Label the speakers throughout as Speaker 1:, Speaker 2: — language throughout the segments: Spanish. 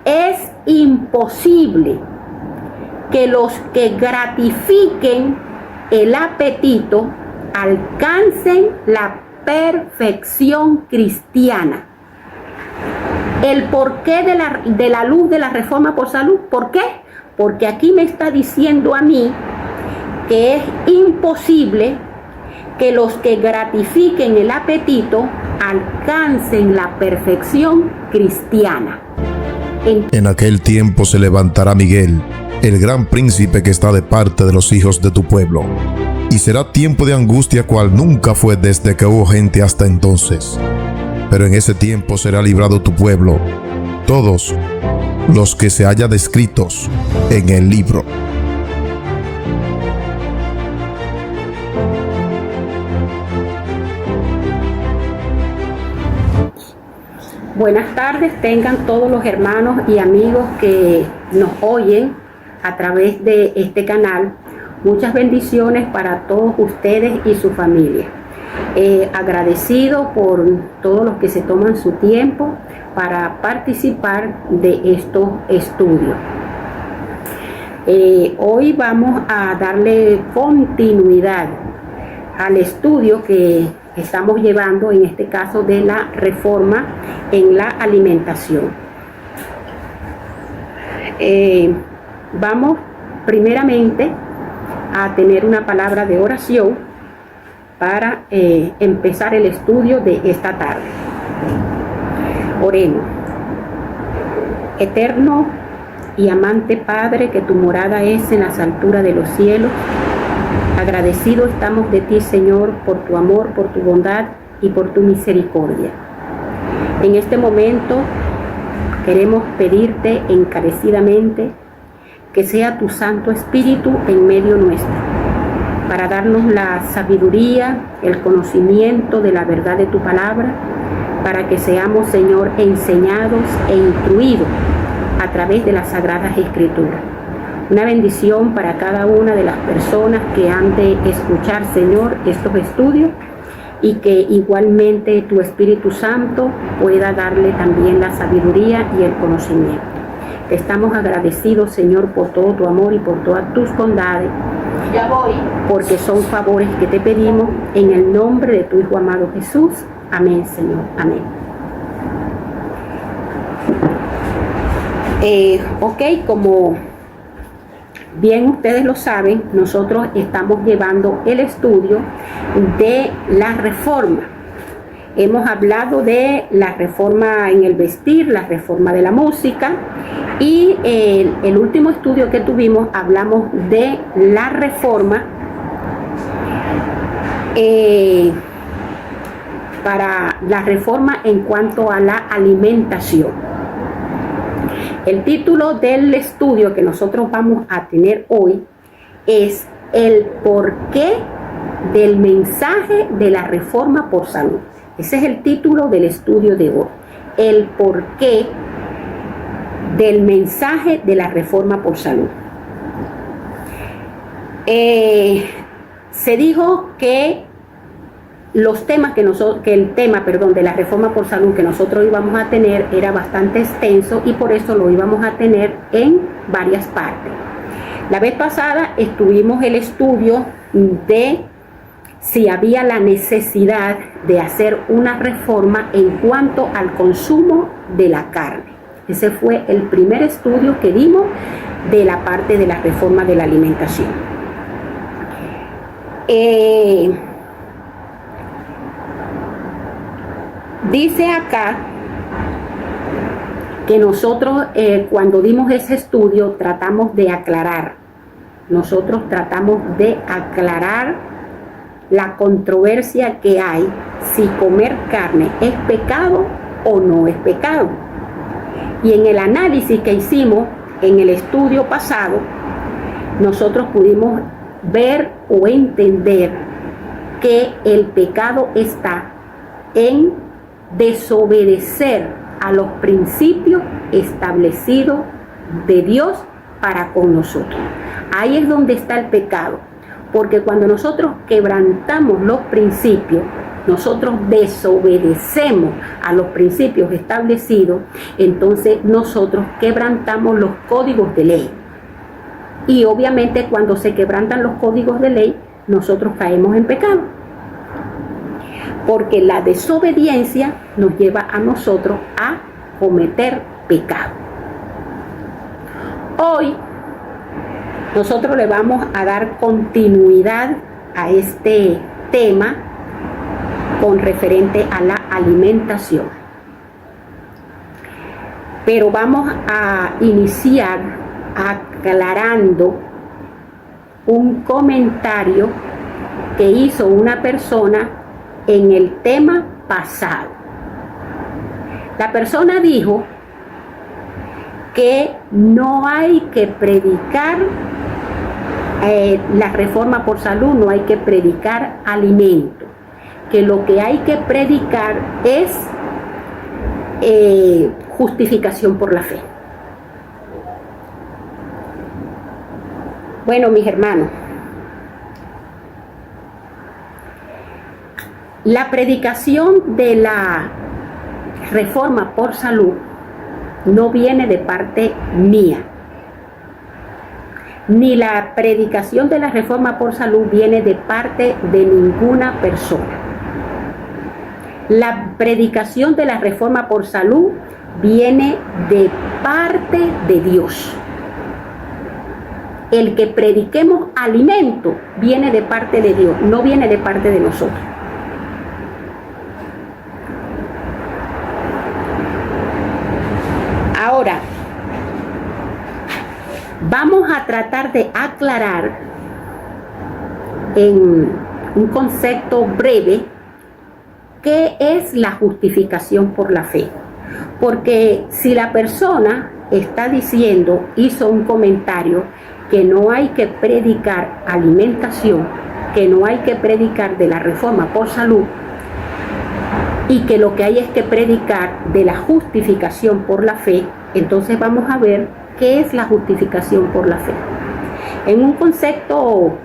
Speaker 1: es imposible que los que gratifiquen el apetito alcancen la perfección cristiana. El porqué de la luz de la reforma por salud. ¿Por qué? Porque aquí me está diciendo a mí que es imposible que los que gratifiquen el apetito alcancen la perfección cristiana.
Speaker 2: En aquel tiempo se levantará Miguel, el gran príncipe que está de parte de los hijos de tu pueblo, y será tiempo de angustia cual nunca fue desde que hubo gente hasta entonces. Pero en ese tiempo será librado tu pueblo, todos los que se hallan descritos en el libro.
Speaker 1: Buenas tardes tengan todos los hermanos y amigos que nos oyen a través de este canal. Muchas bendiciones para todos ustedes y su familia. Agradecido por todos los que se toman su tiempo para participar de estos estudios. Hoy vamos a darle continuidad al estudio que estamos llevando, en este caso de la reforma en la alimentación. Vamos primeramente a tener una palabra de oración para empezar el estudio de esta tarde. Oremos. Eterno y amante Padre, que tu morada es en las alturas de los cielos, agradecido estamos de ti, Señor, por tu amor, por tu bondad y por tu misericordia. En este momento queremos pedirte encarecidamente que sea tu Santo Espíritu en medio nuestro, para darnos la sabiduría, el conocimiento de la verdad de tu palabra, para que seamos, Señor, enseñados e instruidos a través de las Sagradas Escrituras. Una bendición para cada una de las personas que han de escuchar, Señor, estos estudios, y que igualmente tu Espíritu Santo pueda darle también la sabiduría y el conocimiento. Estamos agradecidos, Señor, por todo tu amor y por todas tus bondades, porque son favores que te pedimos en el nombre de tu Hijo amado Jesús. Amén, Señor. Amén. Como bien ustedes lo saben, nosotros estamos llevando el estudio de la reforma. Hemos hablado de la reforma en el vestir, la reforma de la música, y el último estudio que tuvimos hablamos de la reforma para la reforma en cuanto a la alimentación. El título del estudio que nosotros vamos a tener hoy es el porqué del mensaje de la reforma por salud. Ese es el título del estudio de hoy. El porqué del mensaje de la reforma por salud. Se dijo que los temas el tema de la reforma por salud que nosotros íbamos a tener era bastante extenso, y por eso lo íbamos a tener en varias partes. La vez pasada estuvimos el estudio de si había la necesidad de hacer una reforma en cuanto al consumo de la carne. Ese fue el primer estudio que dimos de la parte de la reforma de la alimentación. Dice acá que nosotros cuando dimos ese estudio tratamos de aclarar la controversia que hay si comer carne es pecado o no es pecado. Y en el análisis que hicimos en el estudio pasado, nosotros pudimos ver o entender que el pecado está en desobedecer a los principios establecidos de Dios para con nosotros. Ahí es donde está el pecado, porque cuando nosotros quebrantamos los principios nosotros desobedecemos a los principios establecidos, entonces nosotros quebrantamos los códigos de ley. Y obviamente cuando se quebrantan los códigos de ley, nosotros caemos en pecado. Porque la desobediencia nos lleva a nosotros a cometer pecado. Hoy nosotros le vamos a dar continuidad a este tema con referente a la alimentación. Pero vamos a iniciar aclarando un comentario que hizo una persona en el tema pasado. La persona dijo que no hay que predicar la reforma por salud, no hay que predicar alimento, que lo que hay que predicar es justificación por la fe. Bueno, mis hermanos, la predicación de la reforma por salud no viene de parte mía, ni la predicación de la reforma por salud viene de parte de ninguna persona. La predicación de la reforma por salud viene de parte de Dios. El que prediquemos alimento viene de parte de Dios, no viene de parte de nosotros. Ahora, vamos a tratar de aclarar en un concepto breve qué es la justificación por la fe. Porque si la persona está diciendo, hizo un comentario que no hay que predicar alimentación, que no hay que predicar de la reforma por salud, y que lo que hay es que predicar de la justificación por la fe, entonces vamos a ver qué es la justificación por la fe. En un concepto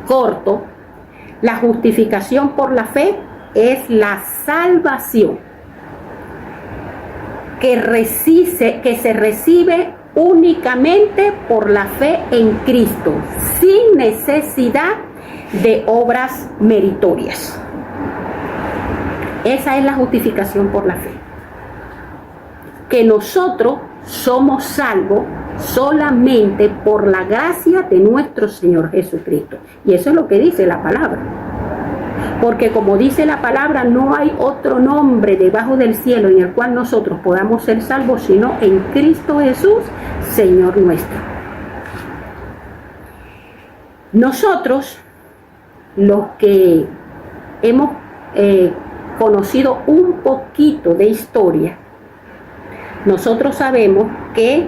Speaker 1: corto, la justificación por la fe es la salvación que se recibe únicamente por la fe en Cristo, sin necesidad de obras meritorias. Esa es la justificación por la fe. Que nosotros somos salvos solamente por la gracia de nuestro Señor Jesucristo. Y eso es lo que dice la palabra. Porque como dice la palabra, no hay otro nombre debajo del cielo en el cual nosotros podamos ser salvos, sino en Cristo Jesús, Señor nuestro. Nosotros, los que hemos conocido un poquito de historia, nosotros sabemos que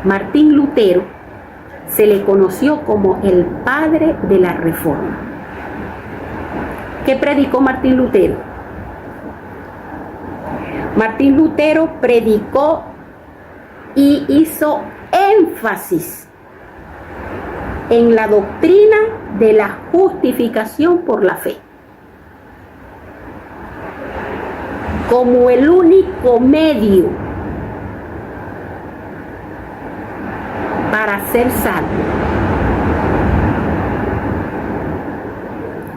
Speaker 1: Martín Lutero se le conoció como el padre de la Reforma. ¿Qué predicó Martín Lutero? Martín Lutero predicó y hizo énfasis en la doctrina de la justificación por la fe, como el único medio para ser salvo.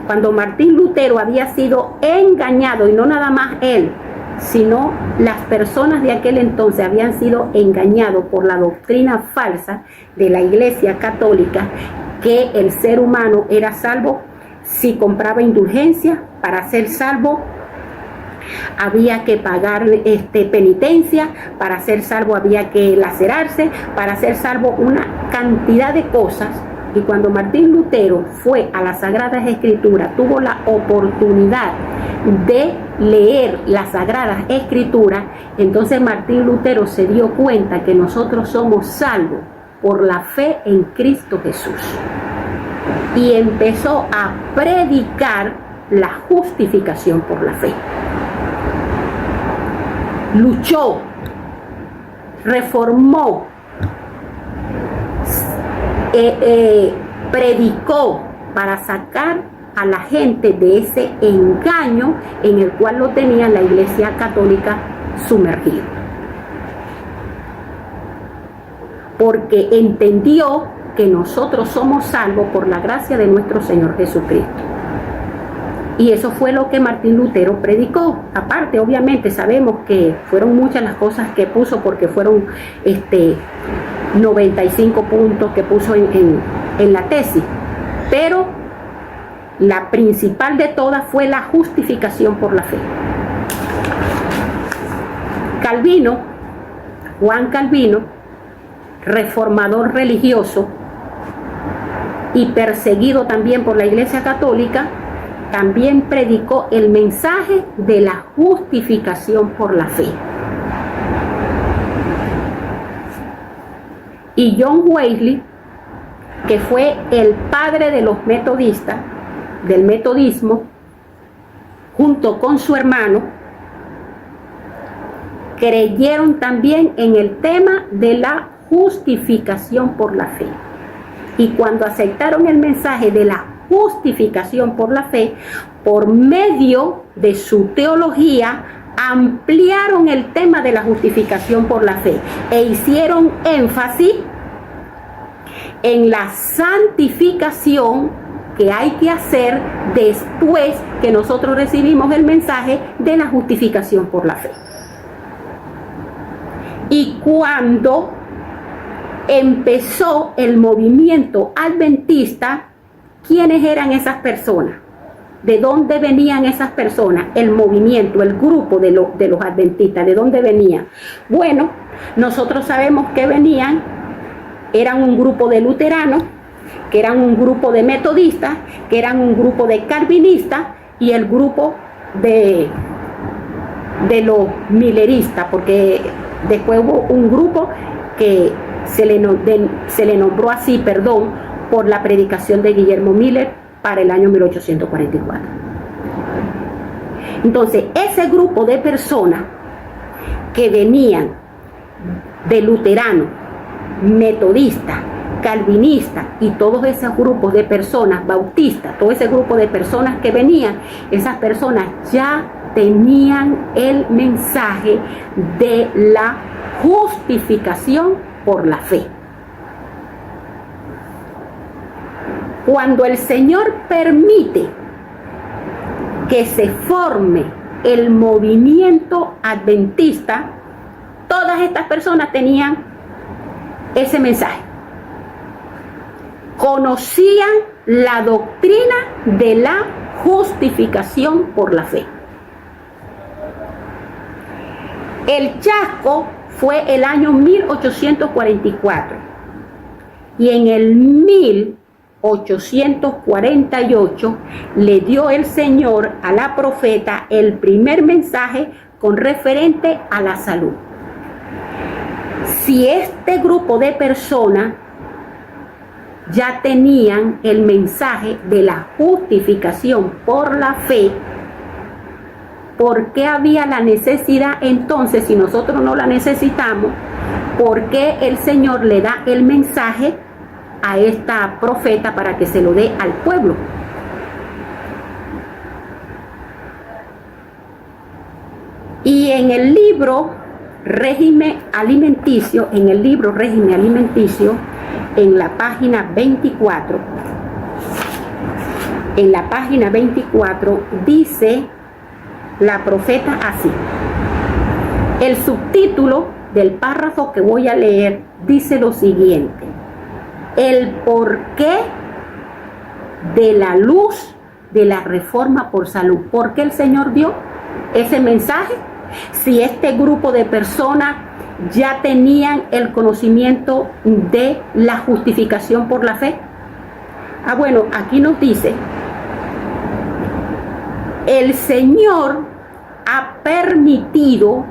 Speaker 1: Cuando Martín Lutero había sido engañado, y no nada más él, sino las personas de aquel entonces habían sido engañados por la doctrina falsa de la Iglesia Católica, que el ser humano era salvo si compraba indulgencia. Para ser salvo había que pagar penitencia, para ser salvo había que lacerarse, para ser salvo una cantidad de cosas. Y cuando Martín Lutero fue a las Sagradas Escrituras, tuvo la oportunidad de leer las Sagradas Escrituras, entonces Martín Lutero se dio cuenta que nosotros somos salvos por la fe en Cristo Jesús. Y empezó a predicar la justificación por la fe. Luchó, reformó, predicó para sacar a la gente de ese engaño en el cual lo tenía la Iglesia Católica sumergido. Porque entendió que nosotros somos salvos por la gracia de nuestro Señor Jesucristo. Y eso fue lo que Martín Lutero predicó. Aparte, obviamente, sabemos que fueron muchas las cosas que puso, porque fueron 95 puntos que puso en la tesis. Pero la principal de todas fue la justificación por la fe. Calvino, Juan Calvino, reformador religioso y perseguido también por la Iglesia Católica, también predicó el mensaje de la justificación por la fe. Y John Wesley, que fue el padre de los metodistas, del metodismo, junto con su hermano, creyeron también en el tema de la justificación por la fe. Y cuando aceptaron el mensaje de la justificación por la fe, por medio de su teología, ampliaron el tema de la justificación por la fe e hicieron énfasis en la santificación que hay que hacer después que nosotros recibimos el mensaje de la justificación por la fe. Y cuando empezó el movimiento adventista, ¿quiénes eran esas personas? ¿De dónde venían esas personas? El movimiento, el grupo de los adventistas, ¿de dónde venían? Bueno, nosotros sabemos que eran un grupo de luteranos, que eran un grupo de metodistas, que eran un grupo de calvinistas y el grupo de los mileristas, porque después hubo un grupo que se le nombró así, por la predicación de Guillermo Miller para el año 1844. Entonces, ese grupo de personas que venían de luteranos, metodistas, calvinistas y todos esos grupos de personas, bautistas, todo ese grupo de personas que venían, esas personas ya tenían el mensaje de la justificación por la fe. Cuando el Señor permite que se forme el movimiento adventista, todas estas personas tenían ese mensaje. Conocían la doctrina de la justificación por la fe. El chasco fue el año 1844 y en el 1848 le dio el Señor a la profeta el primer mensaje con referente a la salud. Si este grupo de personas ya tenían el mensaje de la justificación por la fe, ¿por qué había la necesidad entonces, si nosotros no la necesitamos, por qué el Señor le da el mensaje a esta profeta para que se lo dé al pueblo? Y en el libro Régimen Alimenticio, en la página 24, dice la profeta así. El subtítulo del párrafo que voy a leer dice lo siguiente: el porqué de la luz de la reforma por salud. ¿Por qué el Señor dio ese mensaje? Si este grupo de personas ya tenían el conocimiento de la justificación por la fe. Bueno, aquí nos dice: el Señor ha permitido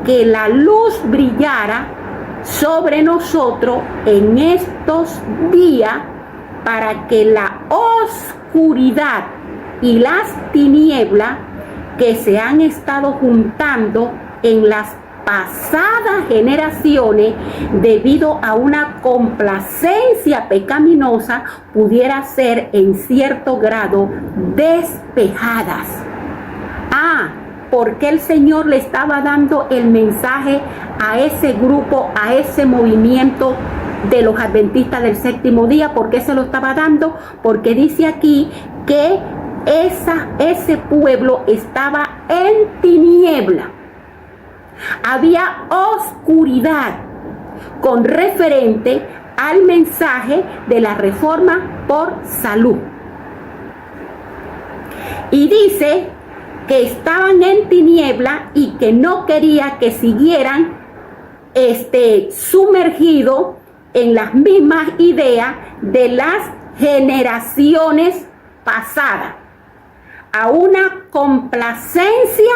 Speaker 1: que la luz brillara sobre nosotros en estos días para que la oscuridad y las tinieblas que se han estado juntando en las pasadas generaciones, debido a una complacencia pecaminosa, pudiera ser en cierto grado despejadas. Porque el Señor le estaba dando el mensaje a ese grupo, a ese movimiento de los adventistas del séptimo día. ¿Por qué se lo estaba dando? Porque dice aquí que ese pueblo estaba en tiniebla. Había oscuridad con referente al mensaje de la reforma por salud. Y dice que estaban en tiniebla y que no quería que siguieran sumergidos en las mismas ideas de las generaciones pasadas, a una complacencia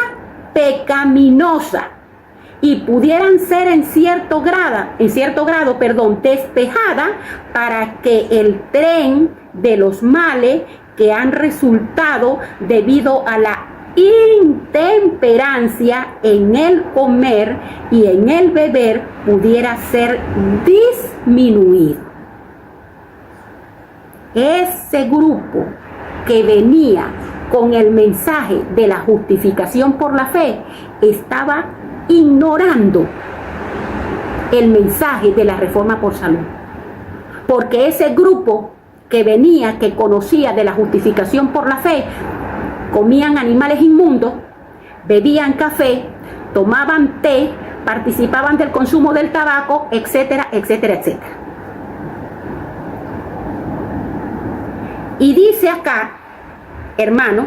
Speaker 1: pecaminosa, y pudieran ser en cierto grado, despejada, para que el tren de los males que han resultado debido a la intemperancia en el comer y en el beber pudiera ser disminuido. Ese grupo que venía con el mensaje de la justificación por la fe estaba ignorando el mensaje de la reforma por salud, porque ese grupo que venía, que conocía de la justificación por la fe, comían animales inmundos, bebían café, tomaban té, participaban del consumo del tabaco, etcétera, etcétera, etcétera. Y dice acá, hermano,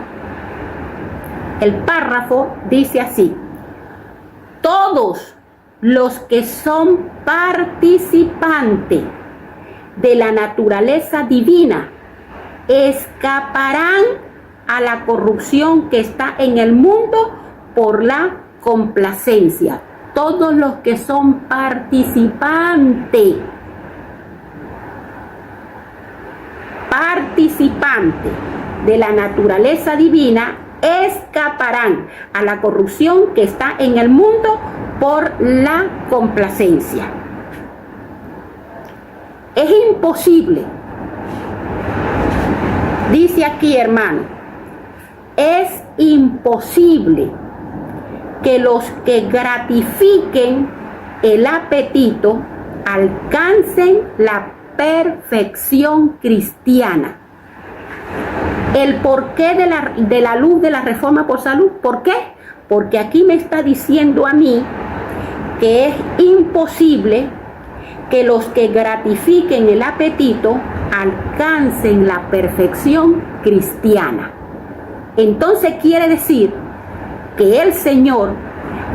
Speaker 1: el párrafo dice así: todos los que son participantes de la naturaleza divina escaparán a la corrupción que está en el mundo por la complacencia. Todos los que son participantes de la naturaleza divina escaparán a la corrupción que está en el mundo por la complacencia. Es imposible, dice aquí, hermano, es imposible que los que gratifiquen el apetito alcancen la perfección cristiana. El porqué de la luz de la reforma por salud. ¿Por qué? Porque aquí me está diciendo a mí que es imposible que los que gratifiquen el apetito alcancen la perfección cristiana. Entonces quiere decir que el Señor,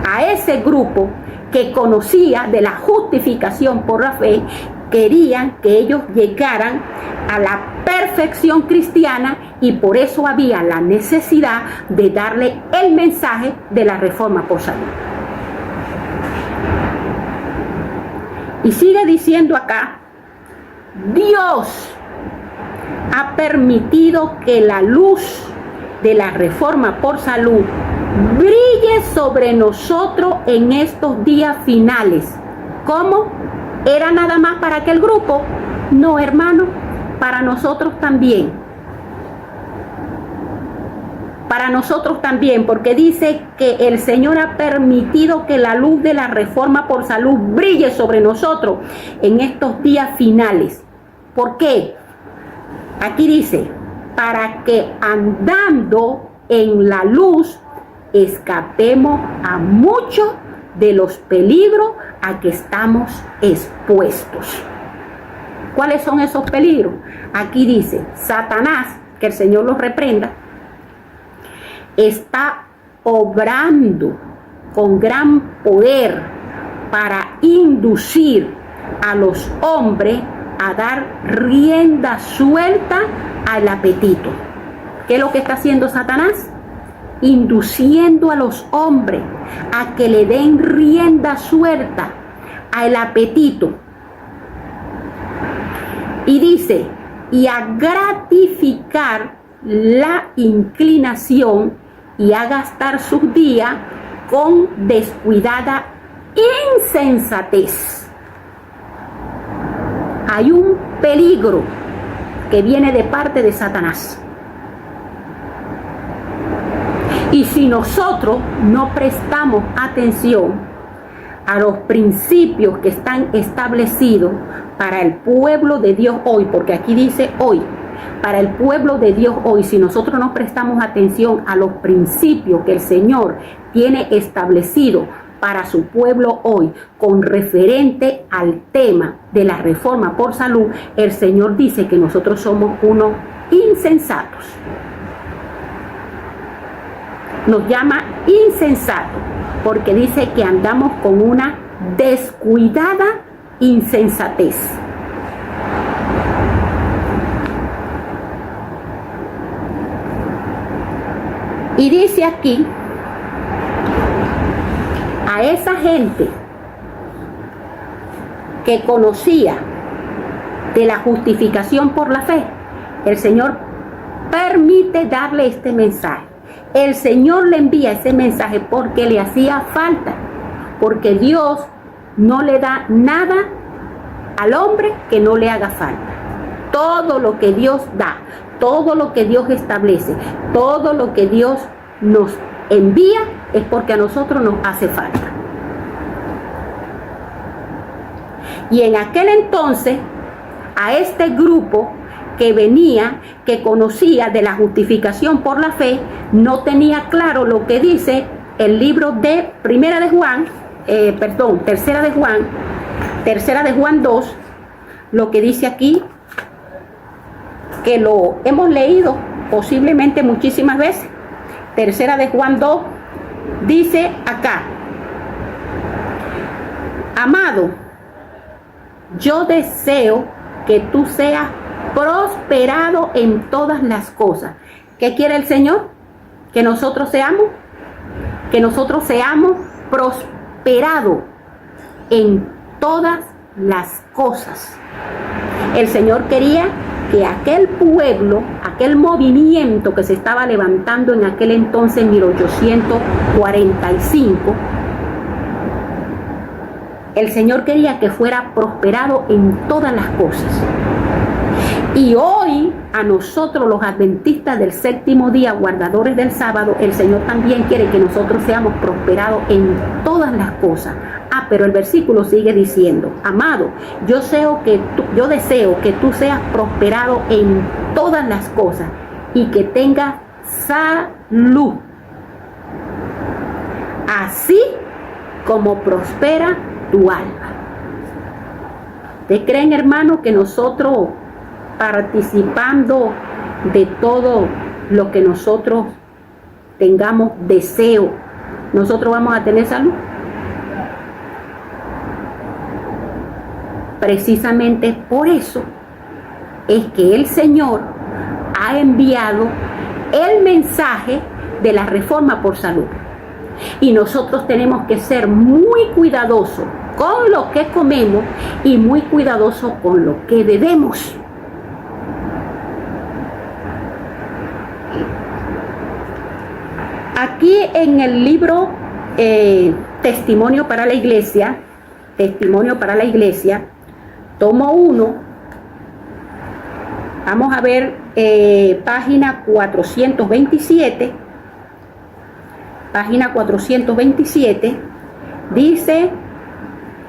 Speaker 1: a ese grupo que conocía de la justificación por la fe, querían que ellos llegaran a la perfección cristiana, y por eso había la necesidad de darle el mensaje de la reforma por salud. Y sigue diciendo acá: Dios ha permitido que la luz de la reforma por salud brille sobre nosotros en estos días finales. ¿Cómo? ¿Era nada más para aquel grupo? No, hermano, para nosotros también. Para nosotros también, porque dice que el Señor ha permitido que la luz de la reforma por salud brille sobre nosotros en estos días finales. ¿Por qué? Aquí dice: para que andando en la luz escapemos a muchos de los peligros a que estamos expuestos. ¿Cuáles son esos peligros? Aquí dice: Satanás, que el Señor los reprenda, está obrando con gran poder para inducir a los hombres a dar rienda suelta al apetito. ¿Qué es lo que está haciendo Satanás? Induciendo a los hombres a que le den rienda suelta al apetito. Y dice: y a gratificar la inclinación y a gastar sus días con descuidada insensatez. Hay un peligro que viene de parte de Satanás. Y si nosotros no prestamos atención a los principios que están establecidos para el pueblo de Dios hoy, porque aquí dice hoy, para el pueblo de Dios hoy, si nosotros no prestamos atención a los principios que el Señor tiene establecido para su pueblo hoy, con referente al tema de la reforma por salud, el Señor dice que nosotros somos unos insensatos. Nos llama insensatos porque dice que andamos con una descuidada insensatez. Y dice aquí, a esa gente que conocía de la justificación por la fe, el Señor permite darle este mensaje. El Señor le envía ese mensaje porque le hacía falta, porque Dios no le da nada al hombre que no le haga falta. Todo lo que Dios da, todo lo que Dios establece, todo lo que Dios nos envía es porque a nosotros nos hace falta. Y en aquel entonces, a este grupo que venía, que conocía de la justificación por la fe, no tenía claro lo que dice el libro de Tercera de Juan 2, lo que dice aquí, que lo hemos leído posiblemente muchísimas veces. Tercera de Juan 2 dice acá: amado, yo deseo que tú seas prosperado en todas las cosas. ¿Qué quiere el Señor? Que nosotros seamos prosperados en todas las cosas. El Señor quería que aquel pueblo, aquel movimiento que se estaba levantando en aquel entonces, en 1845, el Señor quería que fuera prosperado en todas las cosas. Y hoy, a nosotros los adventistas del séptimo día, guardadores del sábado, el Señor también quiere que nosotros seamos prosperados en todas las cosas. Pero el versículo sigue diciendo: amado, yo deseo que tú seas prosperado en todas las cosas y que tengas salud, así como prospera tu alma. ¿Ustedes creen, hermano, que nosotros, participando de todo lo que nosotros tengamos deseo, nosotros vamos a tener salud? Precisamente por eso es que el Señor ha enviado el mensaje de la reforma por salud. Y nosotros tenemos que ser muy cuidadosos con lo que comemos y muy cuidadosos con lo que bebemos. Aquí en el libro Testimonio para la Iglesia, tomo 1, vamos a ver página 427, dice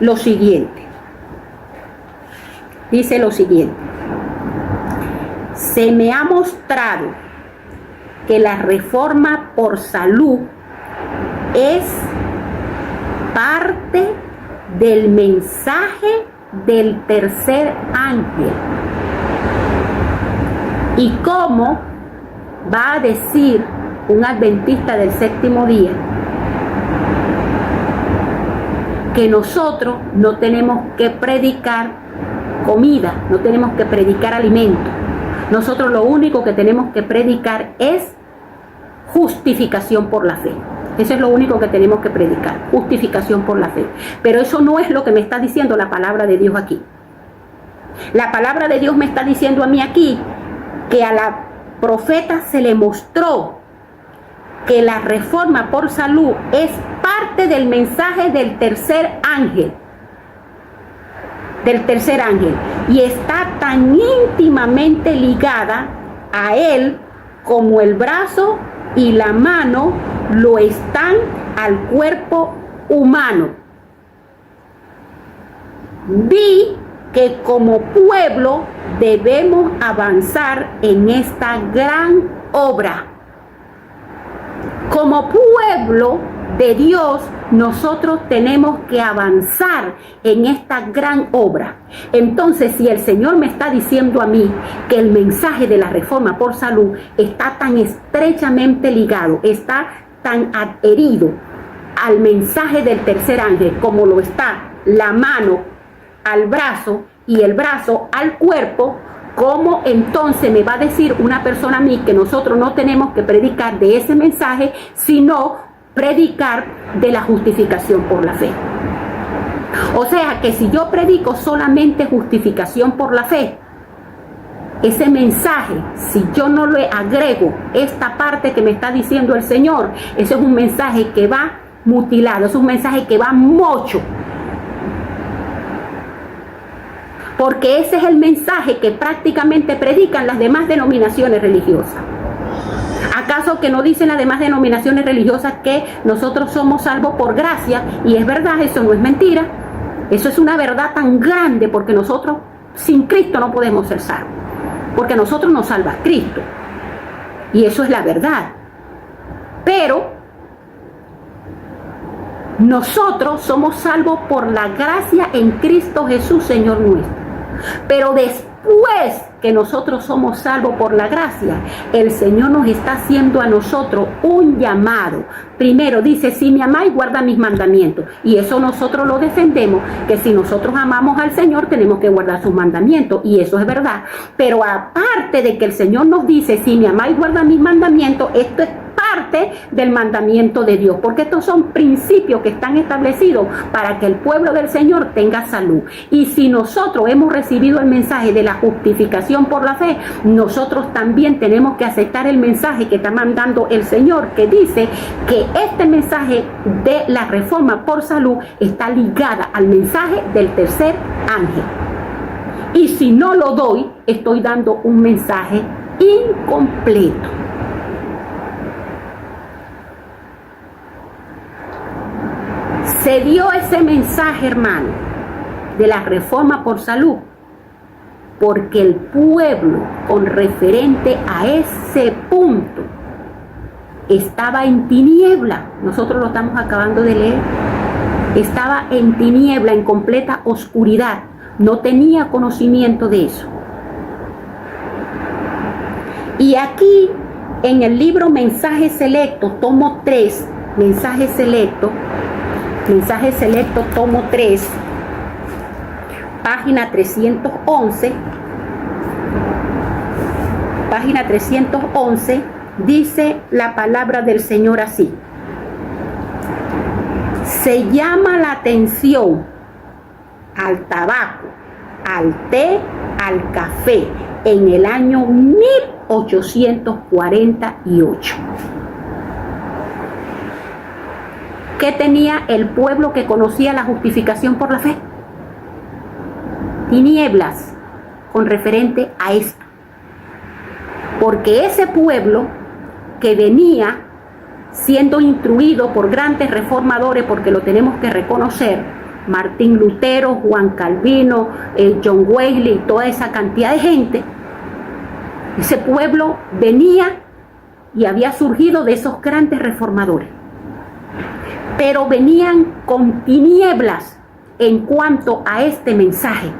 Speaker 1: lo siguiente, se me ha mostrado que la reforma por salud es parte del mensaje del tercer ángel. ¿Y cómo va a decir un adventista del séptimo día que nosotros no tenemos que predicar comida, no tenemos que predicar alimento? Nosotros lo único que tenemos que predicar es justificación por la fe. Eso es lo único que tenemos que predicar, justificación por la fe. Pero eso no es lo que me está diciendo la palabra de Dios aquí. La palabra de Dios me está diciendo a mí aquí que a la profeta se le mostró que la reforma por salud es parte del mensaje del tercer ángel. Y está tan íntimamente ligada a él como el brazo y la mano lo están al cuerpo humano. Vi que como pueblo debemos avanzar en esta gran obra. Como pueblo de Dios, nosotros tenemos que avanzar en esta gran obra. Entonces, si el Señor me está diciendo a mí que el mensaje de la reforma por salud está tan estrechamente ligado, está tan adherido al mensaje del tercer ángel, como lo está la mano al brazo y el brazo al cuerpo, ¿cómo entonces me va a decir una persona a mí que nosotros no tenemos que predicar de ese mensaje, sino predicar de la justificación por la fe? O sea que si yo predico solamente justificación por la fe, ese mensaje, si yo no le agrego esta parte que me está diciendo el Señor, ese es un mensaje que va mutilado, es un mensaje que va mocho. Porque ese es el mensaje que prácticamente predican las demás denominaciones religiosas. ¿Acaso que no dicen las demás denominaciones religiosas que nosotros somos salvos por gracia? Y es verdad, eso no es mentira. Eso es una verdad tan grande, porque nosotros sin Cristo no podemos ser salvos. Porque nosotros nos salva Cristo. Y eso es la verdad. Pero nosotros somos salvos por la gracia en Cristo Jesús, Señor nuestro. Pero después que nosotros somos salvos por la gracia, el Señor nos está haciendo a nosotros un llamado. Primero dice, si me amáis, guarda mis mandamientos. Y eso nosotros lo defendemos, que si nosotros amamos al Señor, tenemos que guardar sus mandamientos. Y eso es verdad. Pero aparte de que el Señor nos dice, si me amáis, guarda mis mandamientos, esto es parte del mandamiento de Dios, porque estos son principios que están establecidos para que el pueblo del Señor tenga salud. Y si nosotros hemos recibido el mensaje de la justificación por la fe, nosotros también tenemos que aceptar el mensaje que está mandando el Señor, que dice que este mensaje de la reforma por salud está ligada al mensaje del tercer ángel. Y si no lo doy, estoy dando un mensaje incompleto. Se dio ese mensaje, hermano, de la reforma por salud, porque el pueblo, con referente a ese punto, estaba en tiniebla. Nosotros lo estamos acabando de leer. Estaba en tiniebla, en completa oscuridad. No tenía conocimiento de eso. Y aquí, en el libro Mensajes Selectos, tomo 3, Mensajes Selectos, tomo 3, página 311, dice la palabra del Señor así: se llama la atención al tabaco, al té, al café en el año 1848. ¿Qué tenía el pueblo que conocía la justificación por la fe? Tinieblas con referente a esto. Porque ese pueblo que venía siendo instruido por grandes reformadores, porque lo tenemos que reconocer, Martín Lutero, Juan Calvino, John Wesley y toda esa cantidad de gente, ese pueblo venía y había surgido de esos grandes reformadores. Pero venían con tinieblas en cuanto a este mensaje.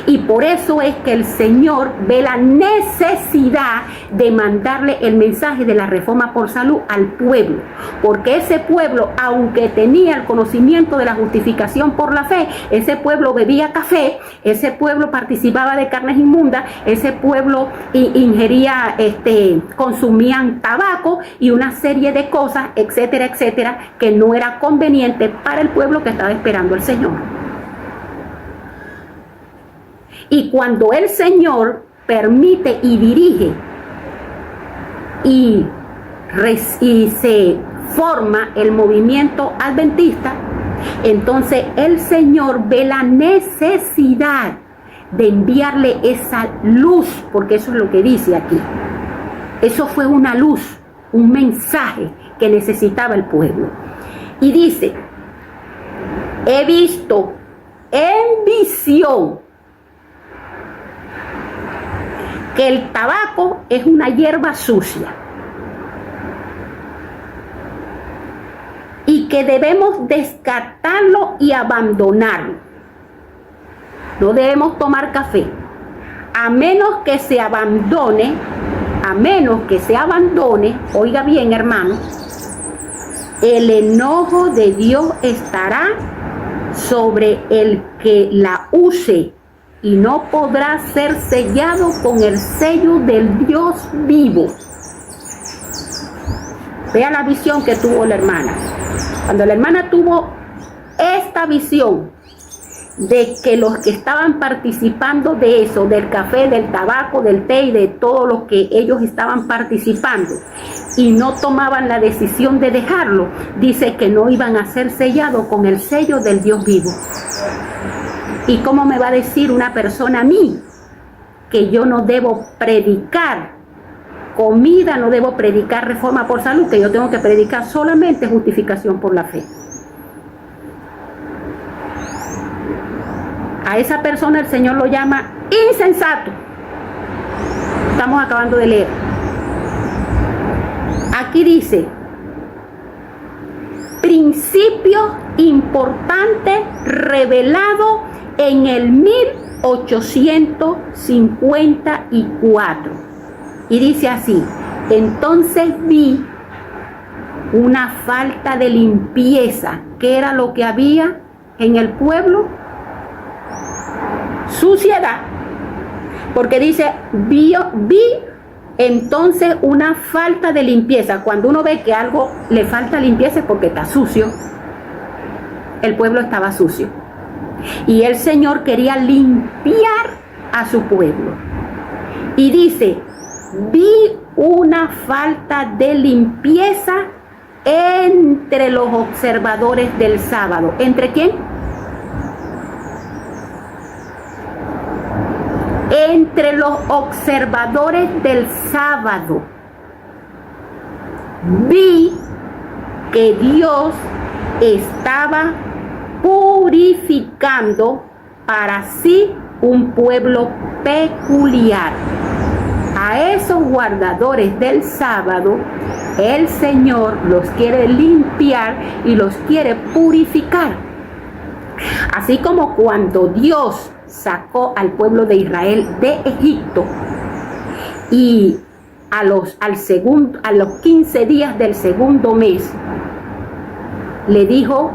Speaker 1: Y por eso es que el Señor ve la necesidad de mandarle el mensaje de la reforma por salud al pueblo. Porque ese pueblo, aunque tenía el conocimiento de la justificación por la fe, ese pueblo bebía café, ese pueblo participaba de carnes inmundas, ese pueblo ingería, consumían tabaco y una serie de cosas, etcétera, etcétera, que no era conveniente para el pueblo que estaba esperando al Señor. Y cuando el Señor permite y dirige y y se forma el movimiento adventista, entonces el Señor ve la necesidad de enviarle esa luz, porque eso es lo que dice aquí. Eso fue una luz, un mensaje que necesitaba el pueblo. Y dice, he visto en visión que el tabaco es una hierba sucia y que debemos descartarlo y abandonarlo. No debemos tomar café, a menos que se abandone, oiga bien, hermano, el enojo de Dios estará sobre el que la use y no podrá ser sellado con el sello del Dios vivo. Vea la visión que tuvo la hermana. Cuando la hermana tuvo esta visión de que los que estaban participando de eso, del café, del tabaco, del té y de todo lo que ellos estaban participando y no tomaban la decisión de dejarlo, dice que no iban a ser sellados con el sello del Dios vivo. ¿Y cómo me va a decir una persona a mí que yo no debo predicar comida, no debo predicar reforma por salud, que yo tengo que predicar solamente justificación por la fe? A esa persona el Señor lo llama insensato. Estamos acabando de leer. Aquí dice, principio importante revelado en el 1854. Y dice así, entonces vi una falta de limpieza. ¿Qué era lo que había en el pueblo? Suciedad, porque dice, vi entonces una falta de limpieza. Cuando uno ve que algo le falta limpieza es porque está sucio. El pueblo estaba sucio y el Señor quería limpiar a su pueblo. Y dice, vi una falta de limpieza entre los observadores del sábado. ¿Entre quién? Entre los observadores del sábado. Vi que Dios estaba purificando para sí un pueblo peculiar. A esos guardadores del sábado, el Señor los quiere limpiar y los quiere purificar. Así como cuando Dios sacó al pueblo de Israel de Egipto y a los 15 días del segundo mes le dijo,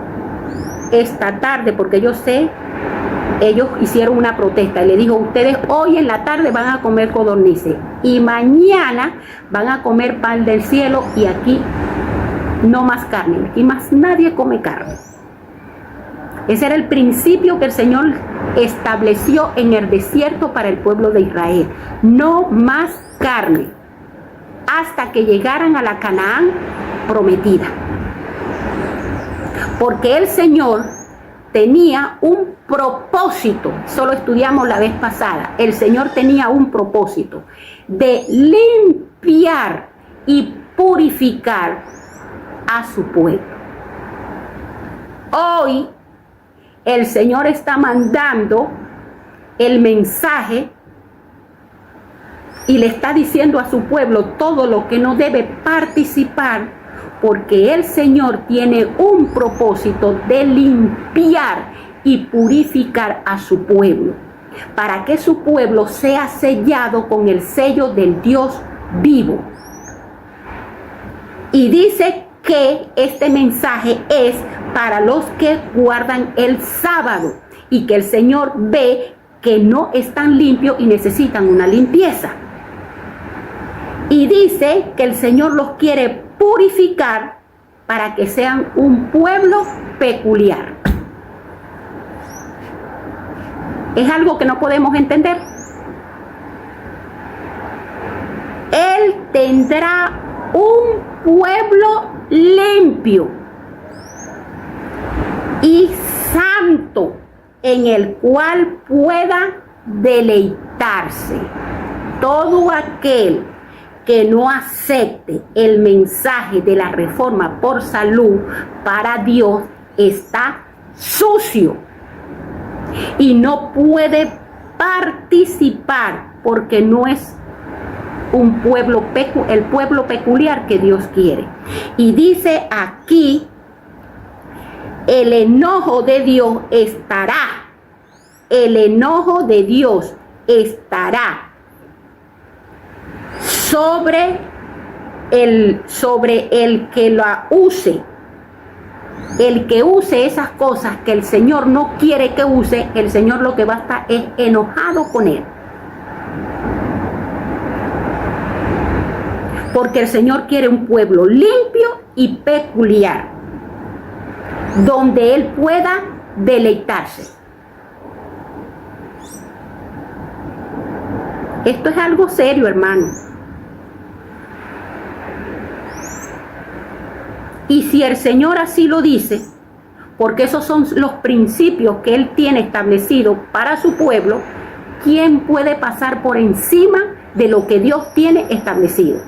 Speaker 1: esta tarde, porque yo sé, ellos hicieron una protesta y le dijo, ustedes hoy en la tarde van a comer codornices y mañana van a comer pan del cielo, y aquí no más carne, aquí más nadie come carne. Ese era el principio que el Señor estableció en el desierto para el pueblo de Israel. No más carne hasta que llegaran a la Canaán prometida. Porque el Señor tenía un propósito, solo estudiamos la vez pasada, el Señor tenía un propósito de limpiar y purificar a su pueblo. Hoy el Señor está mandando el mensaje y le está diciendo a su pueblo todo lo que no debe participar, porque el Señor tiene un propósito de limpiar y purificar a su pueblo, para que su pueblo sea sellado con el sello del Dios vivo. Y dice que este mensaje es para los que guardan el sábado y que el Señor ve que no están limpios y necesitan una limpieza. Y dice que el Señor los quiere purificar para que sean un pueblo peculiar. Es algo que no podemos entender. Él tendrá un pueblo limpio y santo, en el cual pueda deleitarse. Todo aquel que no acepte el mensaje de la reforma por salud para Dios está sucio y no puede participar, porque no es un pueblo el pueblo peculiar que Dios quiere. Y dice aquí, el enojo de Dios estará, el enojo de Dios estará sobre el que la use. El que use esas cosas que el Señor no quiere que use, el Señor lo que va a estar es enojado con él. Porque el Señor quiere un pueblo limpio y peculiar, donde Él pueda deleitarse. Esto es algo serio, hermano. Y si el Señor así lo dice, porque esos son los principios que Él tiene establecidos para su pueblo, ¿quién puede pasar por encima de lo que Dios tiene establecido?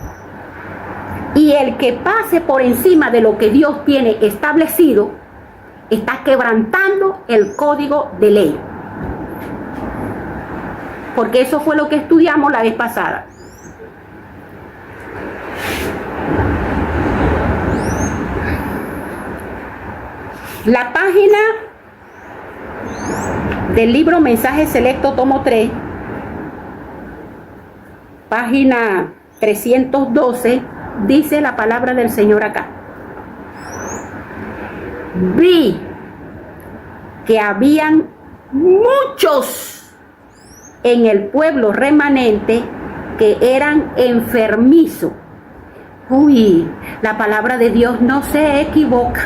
Speaker 1: Y el que pase por encima de lo que Dios tiene establecido, está quebrantando el código de ley. Porque eso fue lo que estudiamos la vez pasada. La página del libro Mensaje Selecto, tomo 3, página 312, dice la palabra del Señor acá. Vi que habían muchos en el pueblo remanente que eran enfermizos. Uy, la palabra de Dios no se equivoca.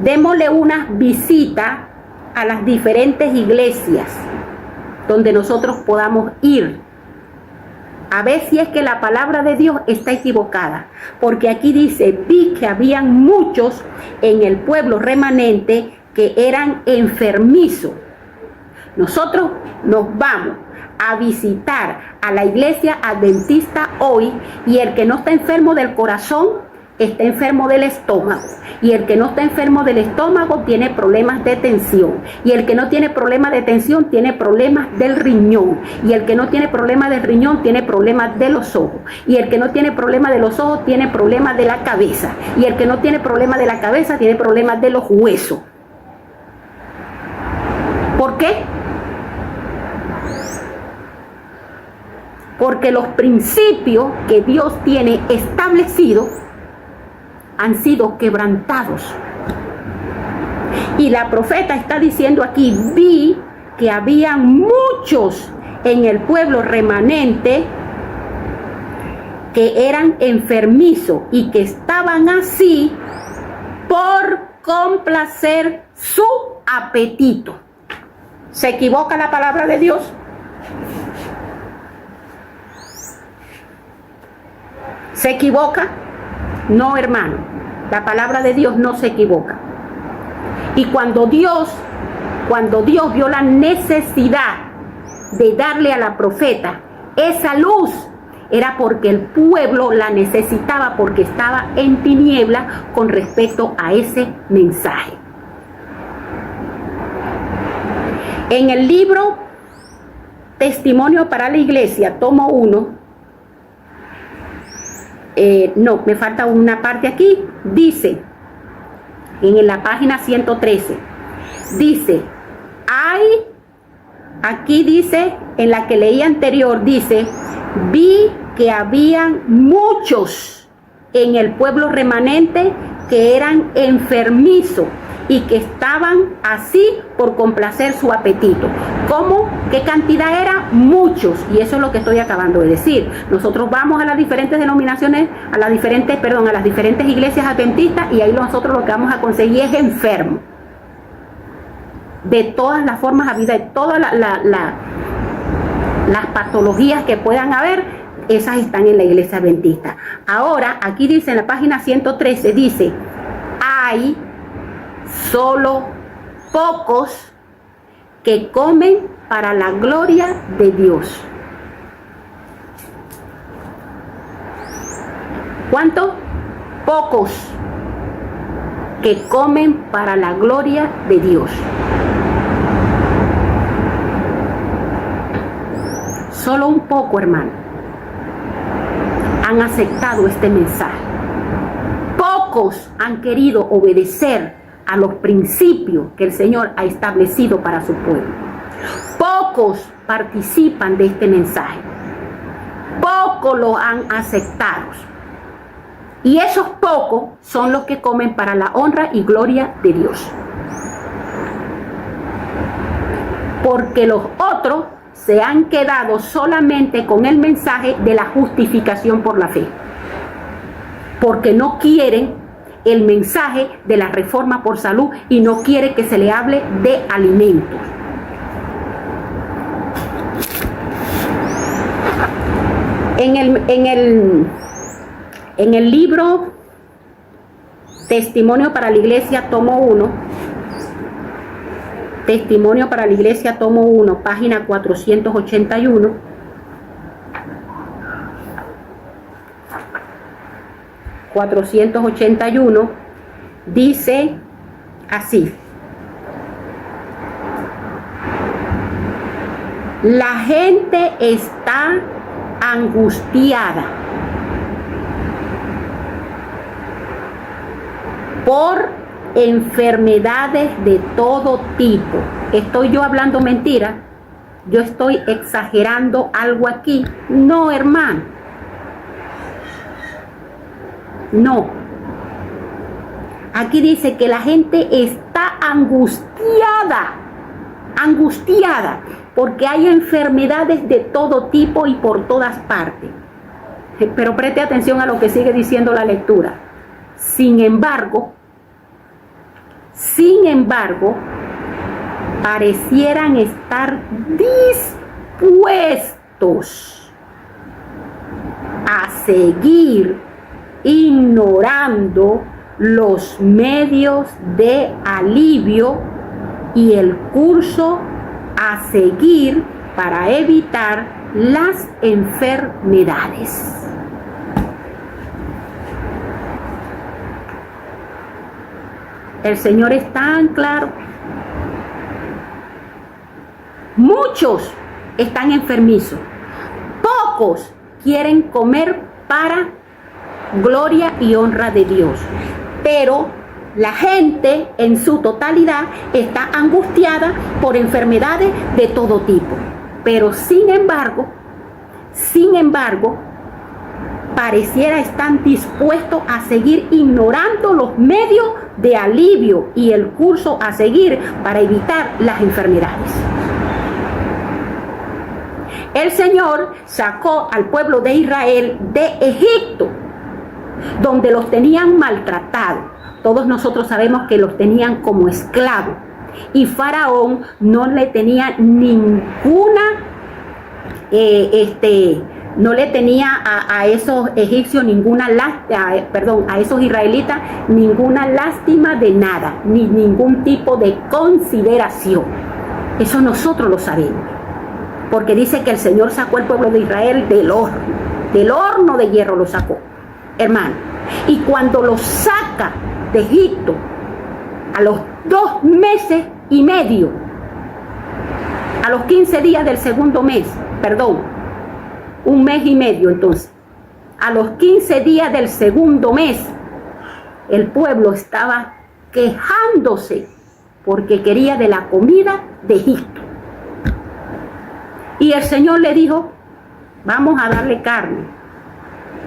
Speaker 1: Démosle una visita a las diferentes iglesias donde nosotros podamos ir a ver si es que la palabra de Dios está equivocada, porque aquí dice, vi que habían muchos en el pueblo remanente que eran enfermizos. Nosotros nos vamos a visitar a la iglesia adventista hoy, y el que no está enfermo del corazón está enfermo del estómago, y el que no está enfermo del estómago tiene problemas de tensión, y el que no tiene problemas de tensión tiene problemas del riñón, y el que no tiene problemas del riñón tiene problemas de los ojos, y el que no tiene problemas de los ojos tiene problemas de la cabeza, y el que no tiene problemas de la cabeza tiene problemas de los huesos. ¿Por qué? Porque los principios que Dios tiene establecidos han sido quebrantados. Y la profeta está diciendo aquí, vi que había muchos en el pueblo remanente que eran enfermizos y que estaban así por complacer su apetito. ¿Se equivoca la palabra de Dios? ¿Se equivoca? No, hermano, la palabra de Dios no se equivoca. Y cuando Dios vio la necesidad de darle a la profeta esa luz, era porque el pueblo la necesitaba, porque estaba en tiniebla con respecto a ese mensaje. En el libro Testimonio para la Iglesia, tomo 1, no, me falta una parte aquí, dice, en la página 113, dice, aquí dice, en la que leí anterior, dice, vi que habían muchos en el pueblo remanente que eran enfermizos y que estaban así por complacer su apetito. ¿Cómo? ¿Qué cantidad era? Muchos. Y eso es lo que estoy acabando de decir. Nosotros vamos a las diferentes denominaciones, a las diferentes iglesias adventistas, y ahí nosotros lo que vamos a conseguir es enfermo. De todas las formas de vida, de todas Las patologías que puedan haber, esas están en la iglesia adventista. Ahora, aquí dice en la página 113, dice, hay solo pocos que comen para la gloria de Dios. ¿Cuántos? Pocos que comen para la gloria de Dios. Solo un poco, hermano, han aceptado este mensaje. Pocos han querido obedecer a los principios que el Señor ha establecido para su pueblo. Pocos participan de este mensaje. Pocos lo han aceptado. Y esos pocos son los que comen para la honra y gloria de Dios. Porque los otros se han quedado solamente con el mensaje de la justificación por la fe. Porque no quieren el mensaje de la reforma por salud y no quiere que se le hable de alimentos. En el libro Testimonio para la Iglesia, tomo 1, Testimonio para la Iglesia, tomo 1, página 481, dice así: la gente está angustiada por enfermedades de todo tipo. ¿Estoy yo hablando mentira? ¿Yo estoy exagerando algo aquí? No, hermano. No. Aquí dice que la gente está angustiada porque hay enfermedades de todo tipo y por todas partes. Pero preste atención a lo que sigue diciendo la lectura. Sin embargo, parecieran estar dispuestos a seguir ignorando los medios de alivio y el curso a seguir para evitar las enfermedades. El Señor es tan claro. Muchos están enfermizos. Pocos quieren comer para gloria y honra de Dios. Pero la gente en su totalidad está angustiada por enfermedades de todo tipo. Pero sin embargo, pareciera estar dispuestos a seguir ignorando los medios de alivio y el curso a seguir para evitar las enfermedades. El Señor sacó al pueblo de Israel de Egipto, donde los tenían maltratados. Todos nosotros sabemos que los tenían como esclavos. Y Faraón no le tenía no le tenía a esos egipcios a esos israelitas ninguna lástima de nada, ni ningún tipo de consideración. Eso nosotros lo sabemos. Porque dice que el Señor sacó al pueblo de Israel del horno de hierro lo sacó, hermano. Y cuando lo saca de Egipto, a los 2 meses y medio, a los 15 días del segundo mes, 1 mes y medio entonces, a los 15 días del segundo mes, el pueblo estaba quejándose porque quería de la comida de Egipto. Y el Señor le dijo, vamos a darle carne.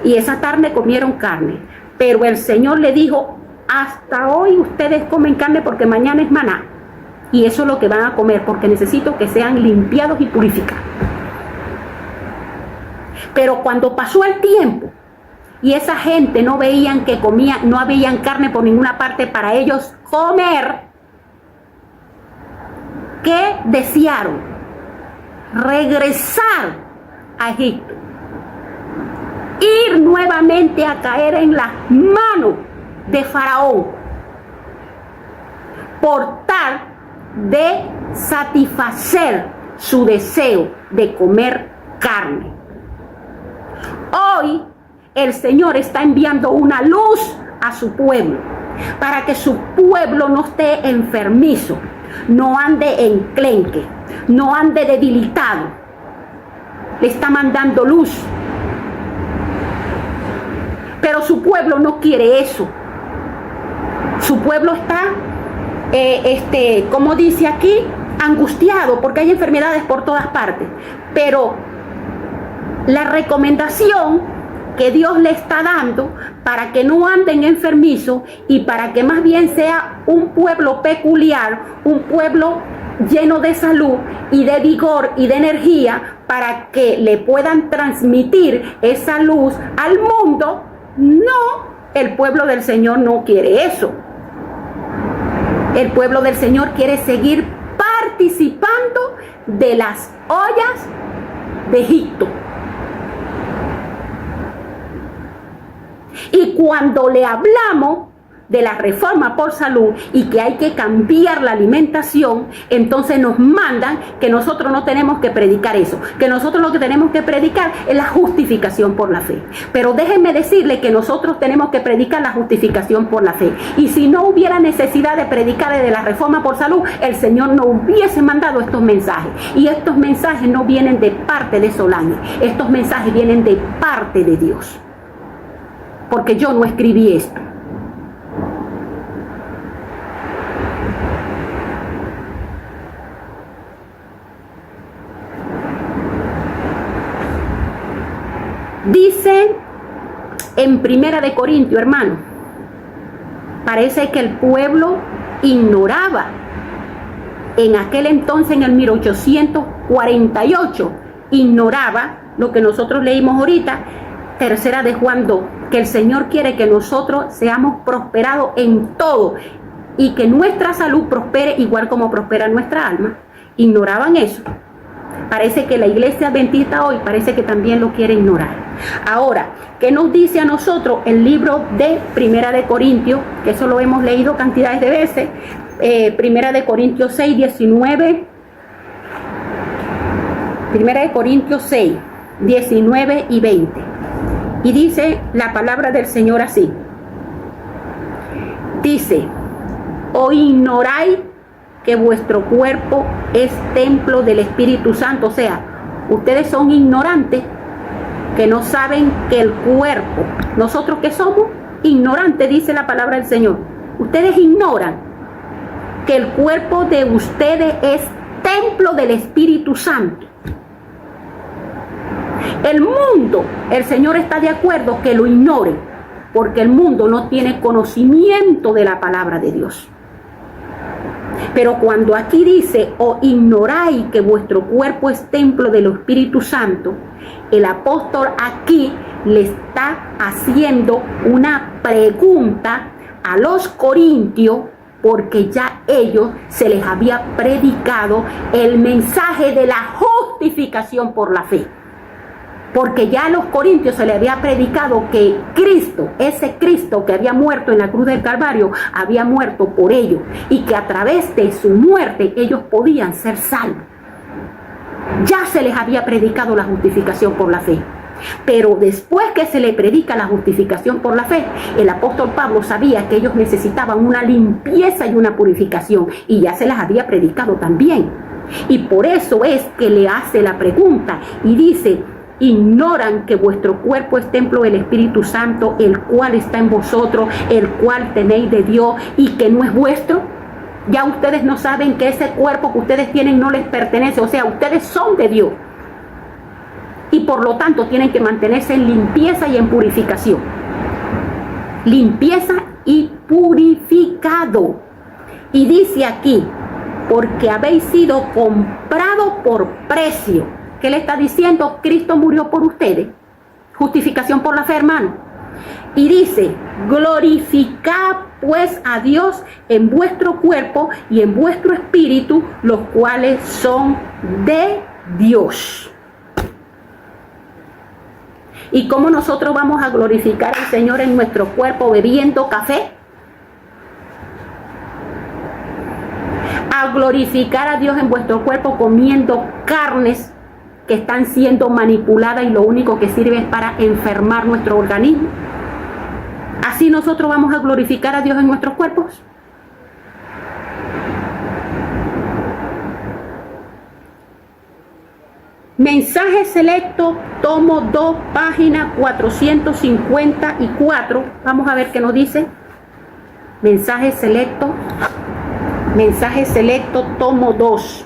Speaker 1: Y esa tarde comieron carne. Pero el Señor le dijo, hasta hoy ustedes comen carne porque mañana es maná. Y eso es lo que van a comer porque necesito que sean limpiados y purificados. Pero cuando pasó el tiempo y esa gente no veían que comían, no habían carne por ninguna parte para ellos comer, ¿qué desearon? regresar a Egipto, ir nuevamente a caer en las manos de Faraón, por tal de satisfacer su deseo de comer carne. Hoy el Señor está enviando una luz a su pueblo, para que su pueblo no esté enfermizo, no ande enclenque, no ande debilitado. Le está mandando luz. Pero su pueblo no quiere eso. Su pueblo está, como dice aquí, angustiado porque hay enfermedades por todas partes. Pero la recomendación que Dios le está dando para que no anden enfermizos y para que más bien sea un pueblo peculiar, un pueblo lleno de salud y de vigor y de energía, para que le puedan transmitir esa luz al mundo. No, el pueblo del Señor no quiere eso. El pueblo del Señor quiere seguir participando de las ollas de Egipto. Y cuando le hablamos de la reforma por salud y que hay que cambiar la alimentación, entonces nos mandan que nosotros no tenemos que predicar eso, que nosotros lo que tenemos que predicar es la justificación por la fe. Pero déjenme decirle que nosotros tenemos que predicar la justificación por la fe. Y si no hubiera necesidad de predicar de la reforma por salud, el Señor no hubiese mandado estos mensajes. Y estos mensajes no vienen de parte de Solange, estos mensajes vienen de parte de Dios. Porque yo no escribí esto. Dice en Primera de Corintios, hermano, parece que el pueblo ignoraba en aquel entonces, en el 1848, ignoraba lo que nosotros leímos ahorita, Tercera de Juan 2, que el Señor quiere que nosotros seamos prosperados en todo y que nuestra salud prospere igual como prospera nuestra alma. Ignoraban eso. Parece que la iglesia adventista hoy parece que también lo quiere ignorar. Ahora, ¿qué nos dice a nosotros el libro de Primera de Corintios? Que eso lo hemos leído cantidades de veces. Primera de Corintios 6, 19. Primera de Corintios 6, 19 y 20. Y dice la palabra del Señor así. Dice: ¿o ignoráis que vuestro cuerpo es templo del Espíritu Santo? O sea, ustedes son ignorantes, que no saben que el cuerpo, nosotros que somos ignorantes, dice la palabra del Señor. Ustedes ignoran que el cuerpo de ustedes es templo del Espíritu Santo. El mundo, el Señor está de acuerdo que lo ignoren, porque el mundo no tiene conocimiento de la palabra de Dios. Pero cuando aquí dice: o ignoráis que vuestro cuerpo es templo del Espíritu Santo, el apóstol aquí le está haciendo una pregunta a los corintios, porque ya ellos se les había predicado el mensaje de la justificación por la fe. Porque ya a los corintios se les había predicado que Cristo, ese Cristo que había muerto en la cruz del Calvario, había muerto por ellos, y que a través de su muerte ellos podían ser salvos. Ya se les había predicado la justificación por la fe. Pero después que se le predica la justificación por la fe, el apóstol Pablo sabía que ellos necesitaban una limpieza y una purificación, y ya se las había predicado también. Y por eso es que le hace la pregunta y dice: ignoran que vuestro cuerpo es templo del Espíritu Santo, el cual está en vosotros, el cual tenéis de Dios, y que no es vuestro. Ya ustedes no saben que ese cuerpo que ustedes tienen no les pertenece. O sea, ustedes son de Dios, y por lo tanto tienen que mantenerse en limpieza y en purificación. Limpieza y purificado. Y dice aquí: porque habéis sido comprados por precio. ¿Qué le está diciendo? Cristo murió por ustedes. Justificación por la fe, hermano. Y dice: glorificad pues a Dios en vuestro cuerpo y en vuestro espíritu, los cuales son de Dios. ¿Y cómo nosotros vamos a glorificar al Señor en nuestro cuerpo bebiendo café? A glorificar a Dios en vuestro cuerpo comiendo carnes que están siendo manipuladas y lo único que sirve es para enfermar nuestro organismo. ¿Así nosotros vamos a glorificar a Dios en nuestros cuerpos? Mensaje selecto, tomo 2, página 454. Vamos a ver qué nos dice. Mensaje selecto, tomo 2,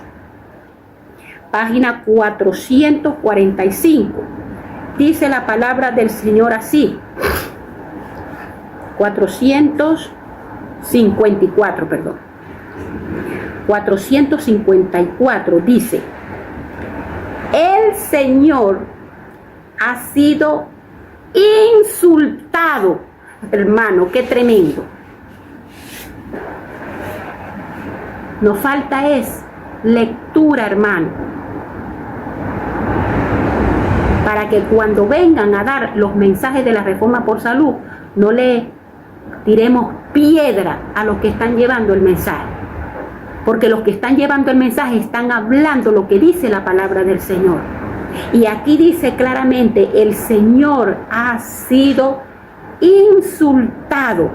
Speaker 1: página 445. Dice la palabra del Señor así. 454, perdón. 454 dice: el Señor ha sido insultado. Hermano, qué tremendo. Nos falta es lectura, hermano, para que cuando vengan a dar los mensajes de la Reforma por Salud, no le tiremos piedra a los que están llevando el mensaje. Porque los que están llevando el mensaje están hablando lo que dice la palabra del Señor. Y aquí dice claramente: el Señor ha sido insultado.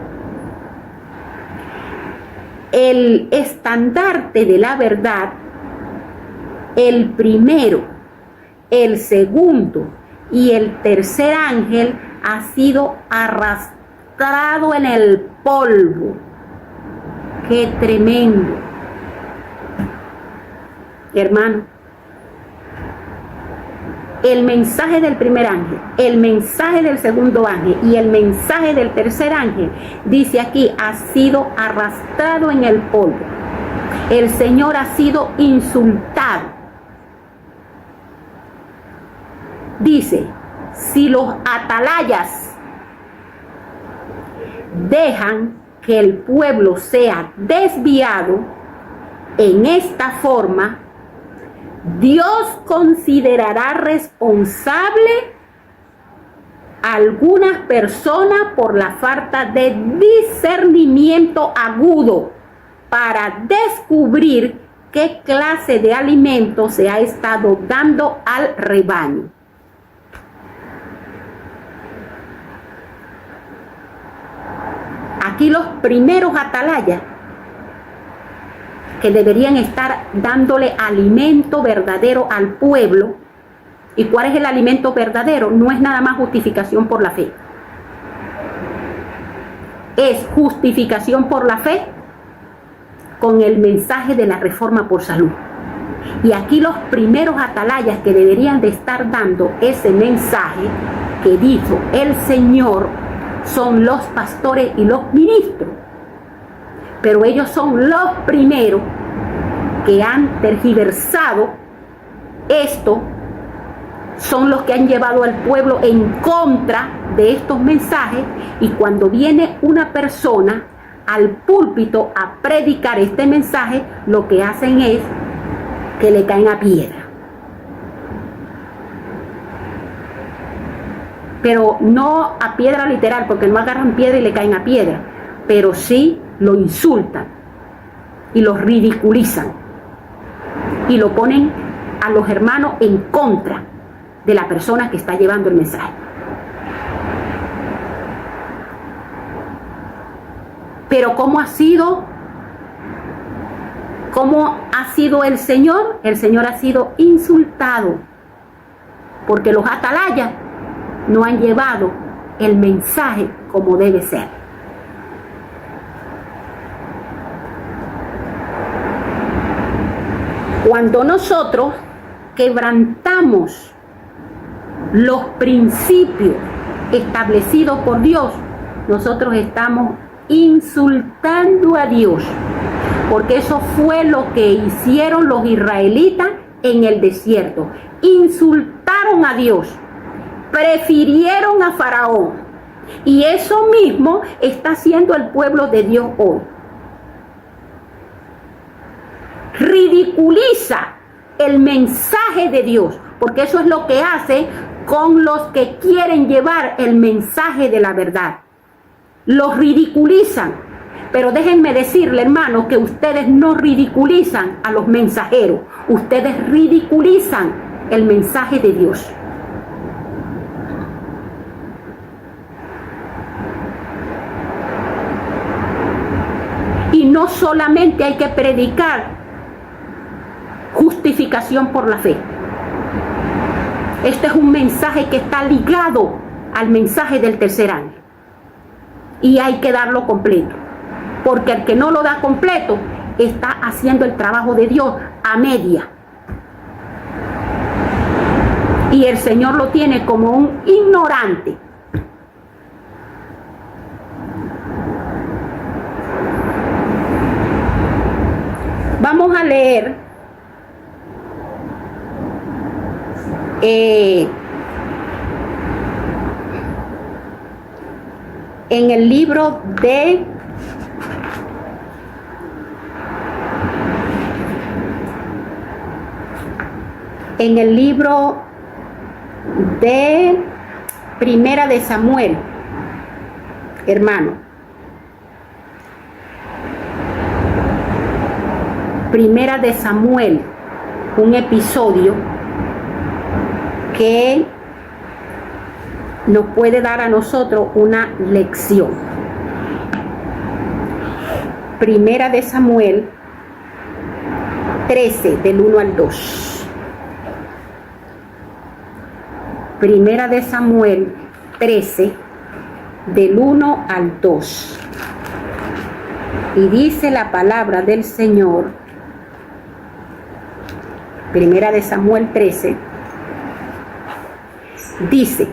Speaker 1: El estandarte de la verdad, el primero, el segundo y el tercer ángel ha sido arrastrado en el polvo. ¡Qué tremendo! Hermano, el mensaje del primer ángel, el mensaje del segundo ángel y el mensaje del tercer ángel, dice aquí, ha sido arrastrado en el polvo. El Señor ha sido insultado. Dice: si los atalayas dejan que el pueblo sea desviado en esta forma, Dios considerará responsable a algunas personas por la falta de discernimiento agudo para descubrir qué clase de alimento se ha estado dando al rebaño. Aquí los primeros atalayas que deberían estar dándole alimento verdadero al pueblo. ¿Y cuál es el alimento verdadero? No es nada más justificación por la fe. Es justificación por la fe con el mensaje de la Reforma por Salud. Y aquí los primeros atalayas que deberían de estar dando ese mensaje que dijo el Señor son los pastores y los ministros. Pero ellos son los primeros que han tergiversado esto, son los que han llevado al pueblo en contra de estos mensajes, y cuando viene una persona al púlpito a predicar este mensaje, lo que hacen es que le caen a piedra. Pero no a piedra literal, porque no agarran piedra y le caen a piedra, pero sí lo insultan y lo ridiculizan y lo ponen a los hermanos en contra de la persona que está llevando el mensaje. Pero ¿cómo ha sido el Señor? El Señor ha sido insultado porque los atalayas no han llevado el mensaje como debe ser. Cuando nosotros quebrantamos los principios establecidos por Dios, nosotros estamos insultando a Dios, porque eso fue lo que hicieron los israelitas en el desierto. Insultaron a Dios, prefirieron a Faraón, y eso mismo está haciendo el pueblo de Dios hoy. Ridiculiza el mensaje de Dios, porque eso es lo que hace con los que quieren llevar el mensaje de la verdad. Los ridiculizan, pero déjenme decirle, hermano, que ustedes no ridiculizan a los mensajeros, ustedes ridiculizan el mensaje de Dios. Y no solamente hay que predicar justificación por la fe. Este es un mensaje que está ligado al mensaje del tercer ángel. Y hay que darlo completo. Porque el que no lo da completo está haciendo el trabajo de Dios a media. Y el Señor lo tiene como un ignorante. Vamos a leer en el libro de Primera de Samuel, hermano. Primera de Samuel, un episodio que nos puede dar a nosotros una lección. Primera de Samuel 13, del 1 al 2. Primera de Samuel 13, del 1 al 2. Y dice la palabra del Señor, Primera de Samuel 13, dice: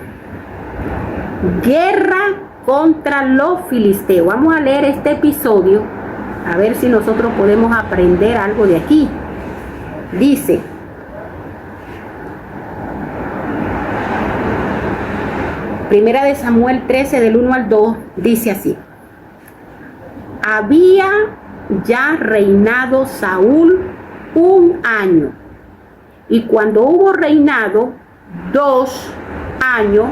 Speaker 1: guerra contra los filisteos. Vamos a leer este episodio, a ver si nosotros podemos aprender algo de aquí. Dice: Primera de Samuel 13, del 1 al 2, dice así: había ya reinado Saúl 1 año, y cuando hubo reinado 2 años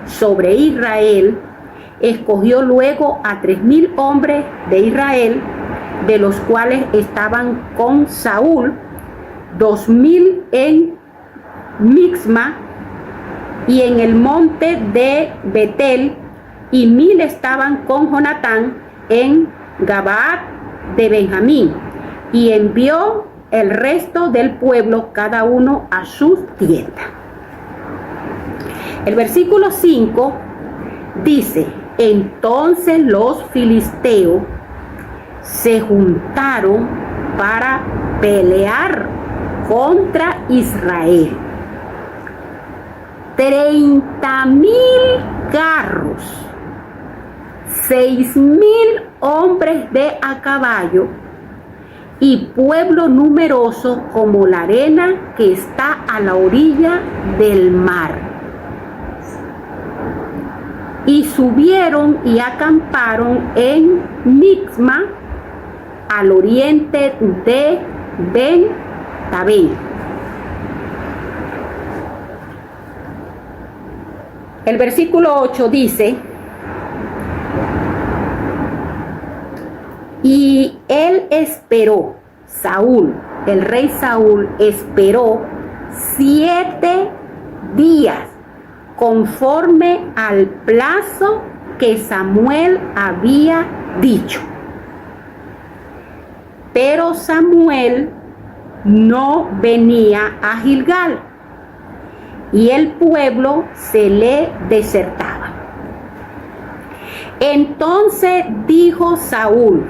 Speaker 1: sobre Israel, escogió luego a 3,000 hombres de Israel, de los cuales estaban con Saúl 2,000 en Mixma y en el monte de Betel, y 1,000 estaban con Jonatán en Gabaat de Benjamín, y envió el resto del pueblo, cada uno a sus tiendas. El versículo 5 dice: entonces los filisteos se juntaron para pelear contra Israel. 30,000 carros, 6,000 hombres de a caballo, y pueblo numeroso como la arena que está a la orilla del mar. Y subieron y acamparon en Mixma, al oriente de Ben-Tabén. El versículo 8 dice: y él esperó, Saúl, el rey Saúl, esperó 7 días, conforme al plazo que Samuel había dicho. Pero Samuel no venía a Gilgal, y el pueblo se le desertaba. Entonces dijo Saúl: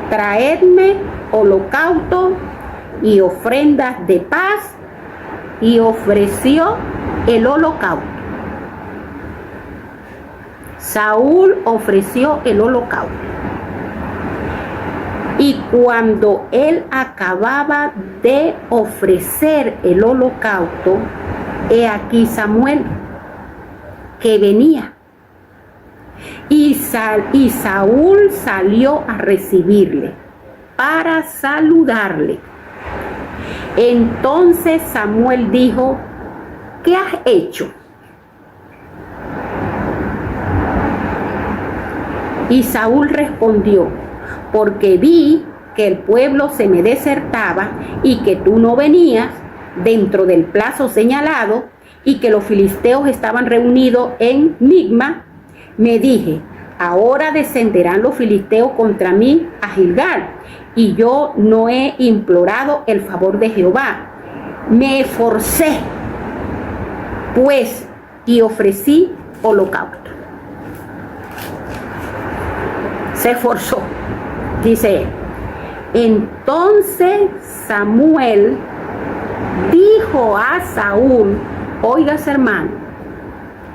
Speaker 1: traedme holocausto y ofrendas de paz, y ofreció el holocausto. Saúl ofreció el holocausto. Y cuando él acababa de ofrecer el holocausto, he aquí Samuel, que venía. Y Saúl salió a recibirle, para saludarle. Entonces Samuel dijo: ¿qué has hecho? Y Saúl respondió: porque vi que el pueblo se me desertaba y que tú no venías dentro del plazo señalado y que los filisteos estaban reunidos en Migma, me dije: ahora descenderán los filisteos contra mí a Gilgal, y yo no he implorado el favor de Jehová. Me esforcé, pues, y ofrecí holocausto. Se esforzó, dice él. Entonces Samuel dijo a Saúl: oigas, hermano,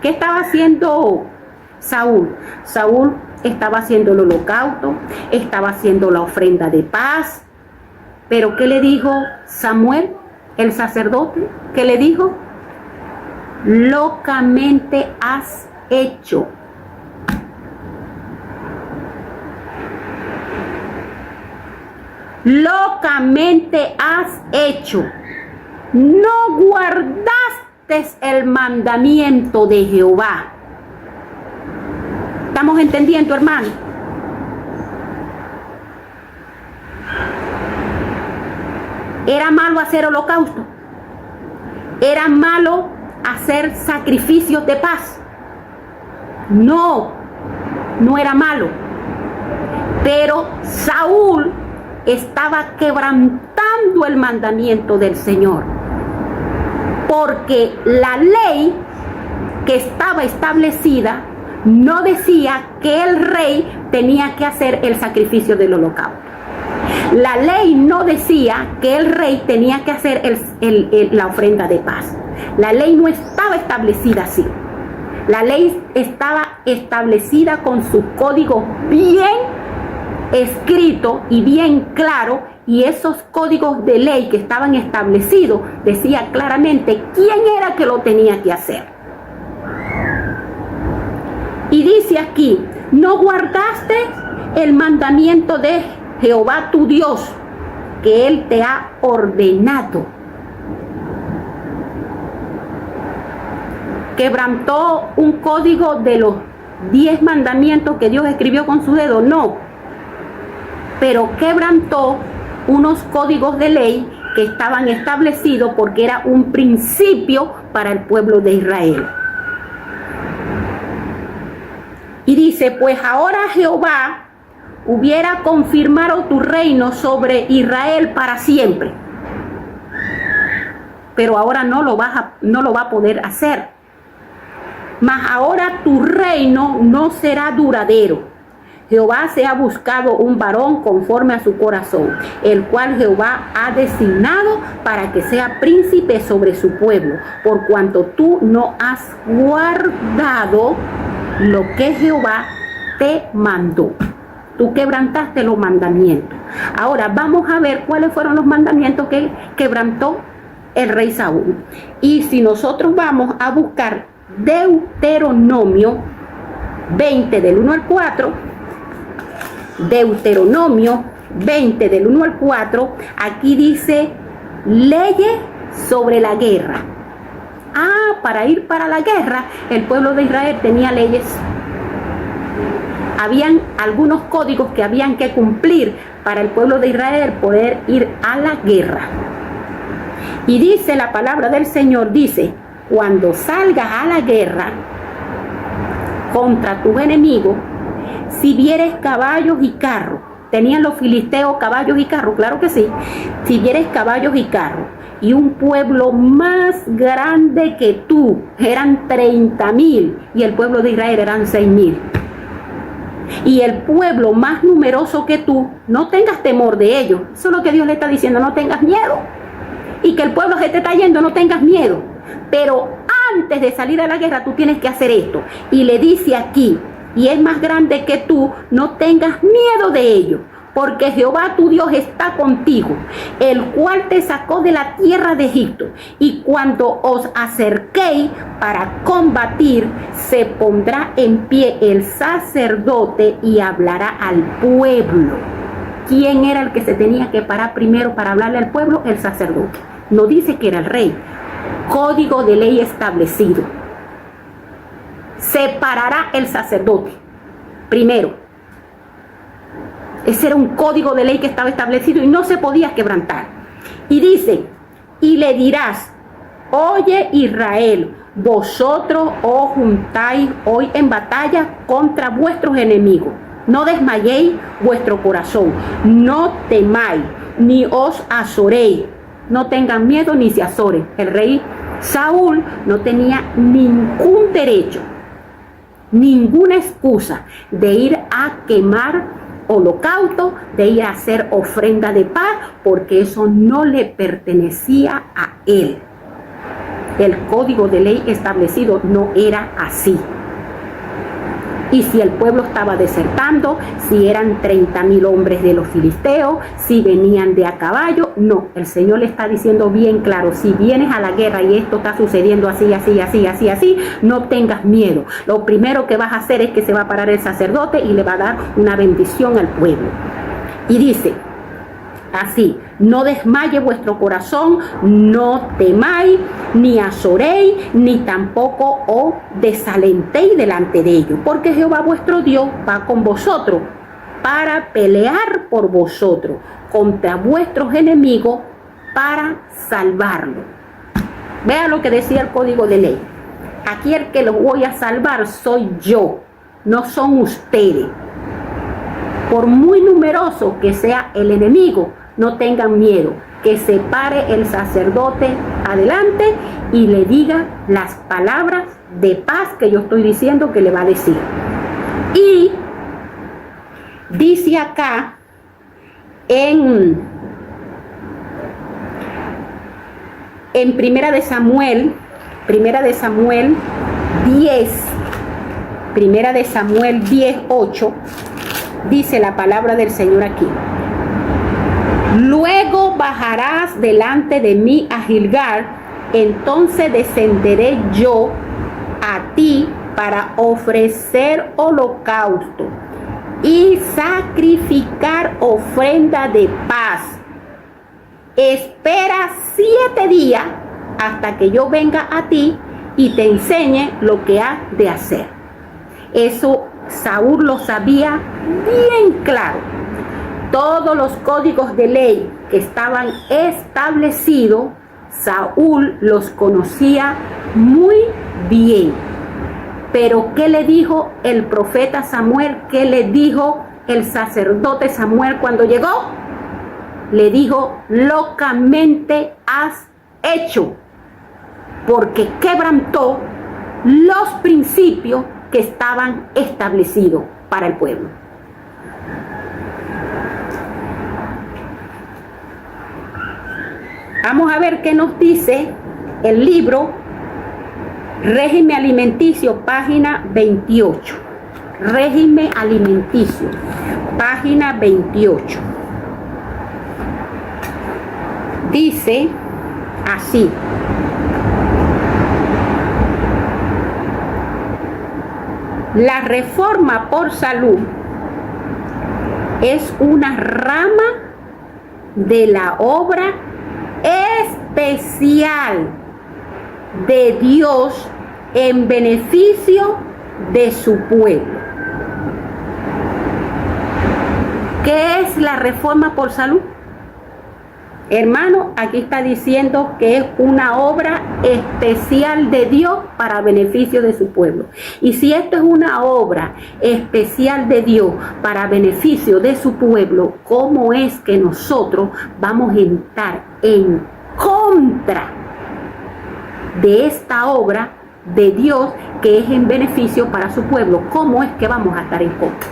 Speaker 1: ¿qué estaba haciendo Saúl? Saúl estaba haciendo el holocausto, estaba haciendo la ofrenda de paz. Pero ¿qué le dijo Samuel, el sacerdote? ¿Qué le dijo? Locamente has hecho. Locamente has hecho. No guardaste el mandamiento de Jehová. ¿Estamos entendiendo, hermano? ¿Era malo hacer holocausto? ¿Era malo hacer sacrificios de paz? No, no era malo. Pero Saúl estaba quebrantando el mandamiento del Señor, porque la ley que estaba establecida no decía que el rey tenía que hacer el sacrificio del holocausto. La ley no decía que el rey tenía que hacer la ofrenda de paz. La ley no estaba establecida así. La ley estaba establecida con sus códigos bien escrito y bien claro, y esos códigos de ley que estaban establecidos decía claramente quién era que lo tenía que hacer. Y dice aquí: no guardaste el mandamiento de Jehová tu Dios, que Él te ha ordenado. Quebrantó un código de los 10 mandamientos que Dios escribió con su dedo, no. Pero quebrantó unos códigos de ley que estaban establecidos porque era un principio para el pueblo de Israel. Y dice: pues ahora Jehová hubiera confirmado tu reino sobre Israel para siempre. Pero ahora no lo va a poder hacer. Mas ahora tu reino no será duradero. Jehová se ha buscado un varón conforme a su corazón, el cual Jehová ha designado para que sea príncipe sobre su pueblo, por cuanto tú no has guardado lo que Jehová te mandó. Tú quebrantaste los mandamientos. Ahora vamos a ver cuáles fueron los mandamientos que quebrantó el rey Saúl. Y si nosotros vamos a buscar Deuteronomio 20 del 1 al 4, Deuteronomio 20 del 1 al 4, aquí dice: leyes sobre la guerra. Para ir para la guerra, el pueblo de Israel tenía leyes. Habían algunos códigos que habían que cumplir para el pueblo de Israel poder ir a la guerra. Y dice la palabra del Señor, dice: cuando salgas a la guerra contra tus enemigos, si vieres caballos y carros, ¿tenían los filisteos caballos y carros? Claro que sí. Si vieres caballos y carros, y un pueblo más grande que tú, eran 30,000, y el pueblo de Israel eran 6,000. Y el pueblo más numeroso que tú, no tengas temor de ellos. Eso es lo que Dios le está diciendo: no tengas miedo. Y que el pueblo se te está yendo, no tengas miedo. Pero antes de salir a la guerra, tú tienes que hacer esto. Y le dice aquí: y es más grande que tú, no tengas miedo de ello, porque Jehová tu Dios está contigo, el cual te sacó de la tierra de Egipto. Y cuando os acerquéis para combatir, se pondrá en pie el sacerdote y hablará al pueblo. ¿quién era el que se tenía que parar primero para hablarle al pueblo? El sacerdote. No dice que era el rey. Código de ley establecido. Se parará el sacerdote primero. Ese era un código de ley que estaba establecido y no se podía quebrantar. Y dice, y le dirás, oye Israel, vosotros os juntáis hoy en batalla contra vuestros enemigos. No desmayéis vuestro corazón, no temáis, ni os azoréis. No tengan miedo ni se azoren. El rey Saúl no tenía ningún derecho, ninguna excusa de ir a quemar holocausto, de ir a hacer ofrenda de paz, porque eso no le pertenecía a él. El código de ley establecido no era así. Y si el pueblo estaba desertando, si eran 30,000 hombres de los filisteos, si venían de a caballo, no. El Señor le está diciendo bien claro, si vienes a la guerra y esto está sucediendo así, no tengas miedo. Lo primero que vas a hacer es que se va a parar el sacerdote y le va a dar una bendición al pueblo. Y dice así, no desmaye vuestro corazón, no temáis, ni azoréis, ni tampoco os desalentéis delante de ellos, porque Jehová vuestro Dios va con vosotros para pelear por vosotros contra vuestros enemigos para salvarlos. Vea lo que decía el código de ley. Aquí el que los voy a salvar soy yo, no son ustedes. Por muy numeroso que sea el enemigo, no tengan miedo, que se pare el sacerdote adelante y le diga las palabras de paz que yo estoy diciendo que le va a decir. Y dice acá en Primera de Samuel 10:8, dice la palabra del Señor aquí. Luego bajarás delante de mí a Gilgal, entonces descenderé yo a ti para ofrecer holocausto y sacrificar ofrenda de paz. Espera 7 días hasta que yo venga a ti y te enseñe lo que has de hacer. Eso Saúl lo sabía bien claro. Todos los códigos de ley que estaban establecidos, Saúl los conocía muy bien. Pero ¿qué le dijo el profeta Samuel? ¿Qué le dijo el sacerdote Samuel cuando llegó? Le dijo, locamente has hecho, porque quebrantó los principios que estaban establecidos para el pueblo. Vamos a ver qué nos dice el libro Régimen Alimenticio, página 28. Régimen Alimenticio, página 28. Dice así. La reforma por salud es una rama de la obra especial de Dios en beneficio de su pueblo. ¿Qué es la reforma por salud? Hermano, aquí está diciendo que es una obra especial de Dios para beneficio de su pueblo. Y si esto es una obra especial de Dios para beneficio de su pueblo, ¿cómo es que nosotros vamos a entrar en contra de esta obra de Dios que es en beneficio para su pueblo? ¿Cómo es que vamos a estar en contra?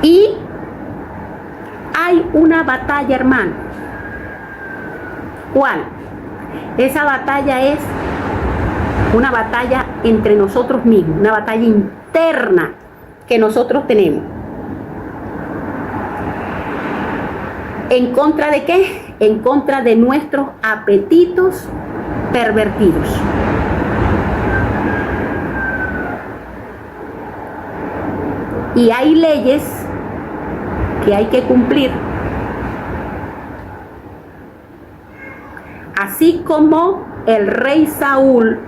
Speaker 1: Y hay una batalla, hermano. ¿Cuál? Esa batalla es una batalla entre nosotros mismos, una batalla interna que nosotros tenemos. ¿En contra de qué? En contra de nuestros apetitos pervertidos. y hay leyes que hay que cumplir. Así como el rey Saúl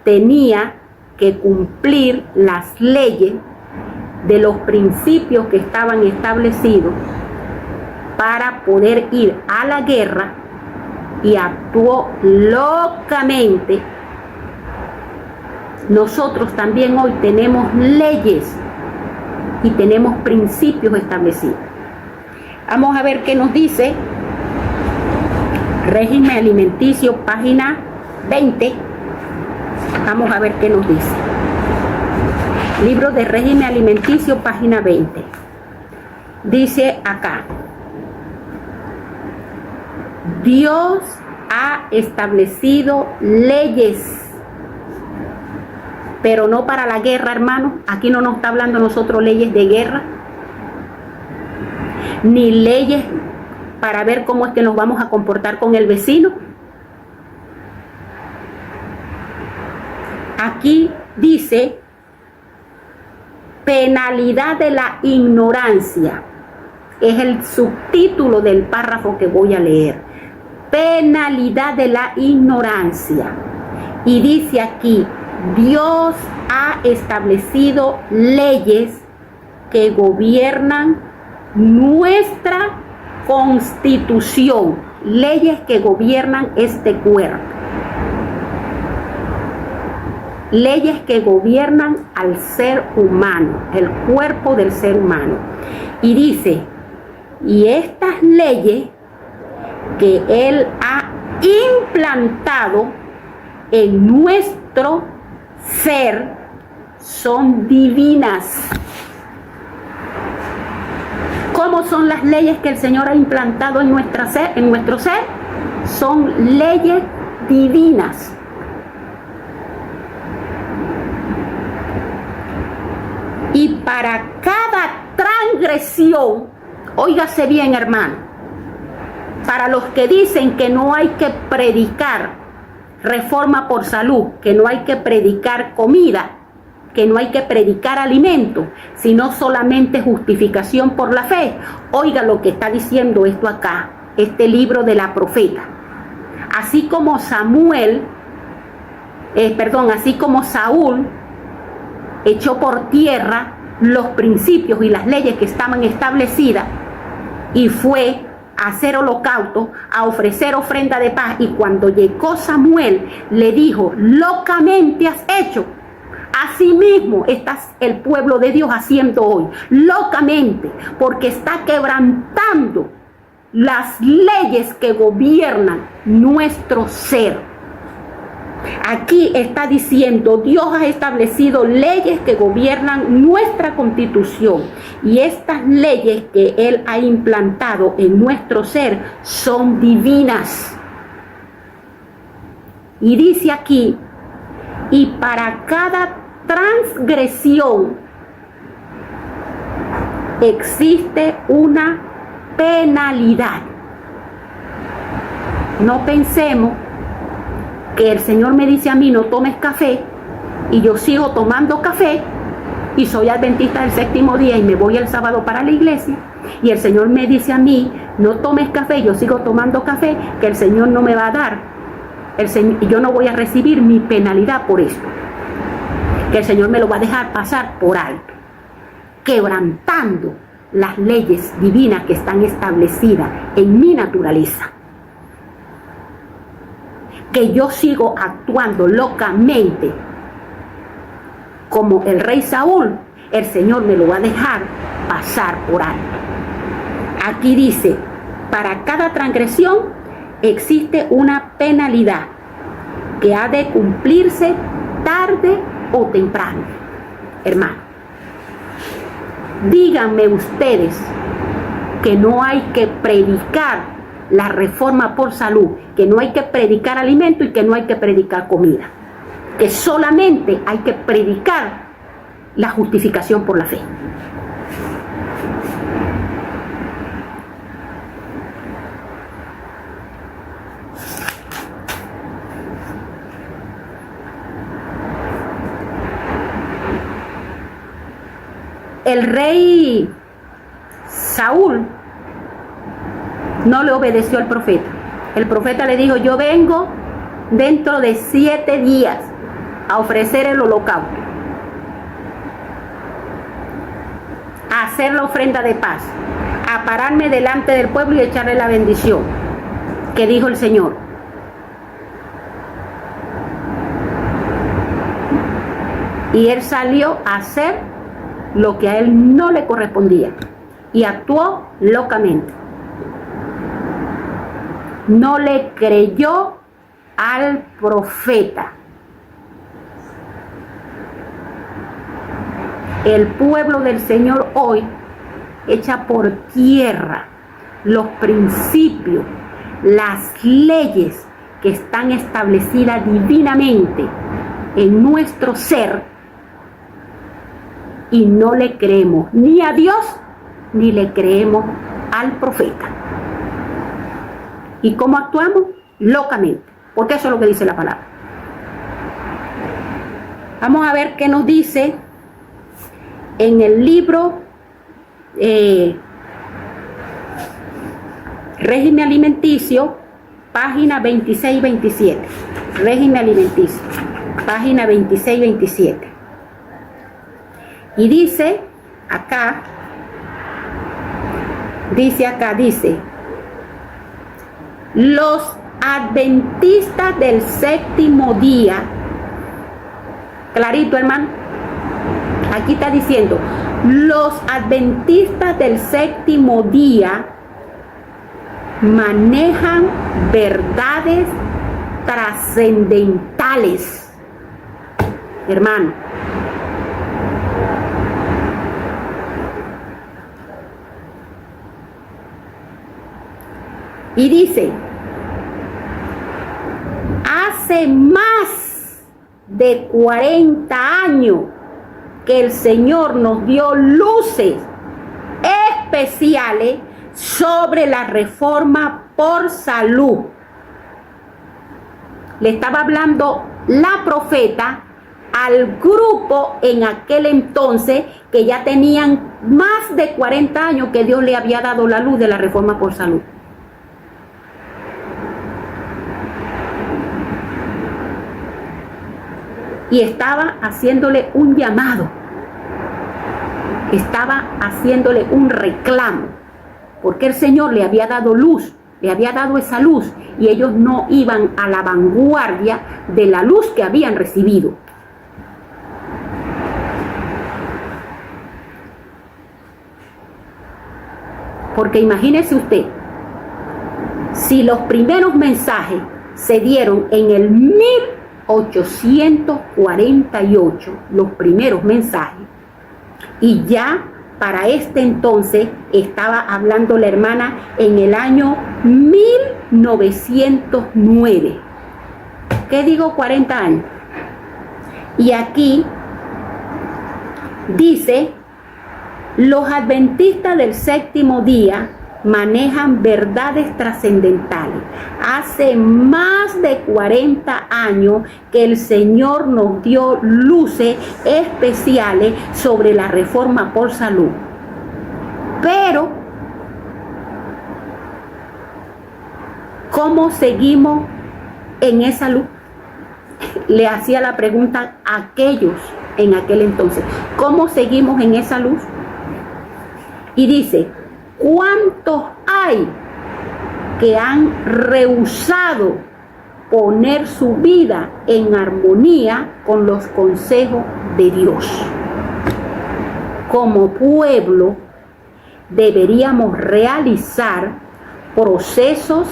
Speaker 1: tenía que cumplir las leyes de los principios que estaban establecidos para poder ir a la guerra, y actuó locamente, nosotros también hoy tenemos leyes y tenemos principios establecidos. Vamos a ver qué nos dice régimen alimenticio, página 20. Vamos a ver qué nos dice. Libro de régimen alimenticio, página 20. Dice acá: Dios ha establecido leyes, pero no para la guerra, hermano. Aquí no nos está hablando nosotros leyes de guerra, ni leyes para ver cómo es que nos vamos a comportar con el vecino. Aquí dice penalidad de la ignorancia. Es el subtítulo del párrafo que voy a leer. Penalidad de la ignorancia. Y dice aquí: Dios ha establecido leyes que gobiernan nuestra constitución, leyes que gobiernan este cuerpo, leyes que gobiernan al ser humano, el cuerpo del ser humano. Y dice: y estas leyes que Él ha implantado en nuestro ser son divinas. ¿Cómo son las leyes que el Señor ha implantado en nuestro ser? Son leyes divinas. Y para cada transgresión, óigase bien, hermano, para los que dicen que no hay que predicar reforma por salud, que no hay que predicar comida, que no hay que predicar alimento, sino solamente justificación por la fe. Oiga lo que está diciendo esto acá, este libro de la profeta. Así como así como Saúl echó por tierra los principios y las leyes que estaban establecidas y fue a hacer holocausto, a ofrecer ofrenda de paz, y cuando llegó Samuel le dijo: locamente has hecho. Asimismo está el pueblo de Dios haciendo hoy, locamente, porque está quebrantando las leyes que gobiernan nuestro ser. Aquí está diciendo: Dios ha establecido leyes que gobiernan nuestra constitución, y estas leyes que Él ha implantado en nuestro ser son divinas. Y dice aquí: y para cada transgresión existe una penalidad. No pensemos que el Señor me dice a mí: no tomes café, y yo sigo tomando café y soy adventista del séptimo día y me voy el sábado para la iglesia, y el Señor me dice a mí: no tomes café, y yo sigo tomando café, que el Señor no me va a dar, y yo no voy a recibir mi penalidad por esto, que el Señor me lo va a dejar pasar por alto, quebrantando las leyes divinas que están establecidas en mi naturaleza. Que yo sigo actuando locamente como el rey Saúl, el Señor me lo va a dejar pasar por alto. Aquí dice: para cada transgresión existe una penalidad que ha de cumplirse tarde o temprano. Hermano, díganme ustedes que no hay que predicar la reforma por salud, que no hay que predicar alimento y que no hay que predicar comida, que solamente hay que predicar la justificación por la fe. el rey Saúl no le obedeció al profeta. El profeta le dijo, yo vengo dentro de 7 días a ofrecer el holocausto, a hacer la ofrenda de paz, a pararme delante del pueblo y echarle la bendición que dijo el Señor. Y él salió a hacer lo que a él no le correspondía y actuó locamente. No le creyó al profeta. El pueblo del Señor hoy echa por tierra los principios, las leyes que están establecidas divinamente en nuestro ser, y no le creemos ni a Dios ni le creemos al profeta. ¿Y cómo actuamos? Locamente, porque eso es lo que dice la palabra. Vamos a ver qué nos dice en el libro Régimen Alimenticio, página 26-27. Régimen Alimenticio, página 26-27. Y dice acá, los adventistas del séptimo día, clarito hermano, aquí está diciendo, los adventistas del séptimo día manejan verdades trascendentales, hermano. Y dice, hace más de 40 años que el Señor nos dio luces especiales sobre la reforma por salud. Le estaba hablando la profeta al grupo en aquel entonces que ya tenían más de 40 años que Dios le había dado la luz de la reforma por salud. Y estaba haciéndole un llamado, estaba haciéndole un reclamo, porque el Señor le había dado luz, le había dado esa luz, y ellos no iban a la vanguardia de la luz que habían recibido. Porque imagínese usted, si los primeros mensajes se dieron en el 1848, los primeros mensajes, y ya para este entonces estaba hablando la hermana en el año 1909. ¿Qué digo? 40 años. Y aquí dice, los adventistas del séptimo día manejan verdades trascendentales. Hace más de 40 años que el Señor nos dio luces especiales sobre la reforma por salud. Pero, ¿cómo seguimos en esa luz? Le hacía la pregunta a aquellos en aquel entonces. ¿Cómo seguimos en esa luz? Y dice, ¿cuántos hay que han rehusado poner su vida en armonía con los consejos de Dios? Como pueblo deberíamos realizar procesos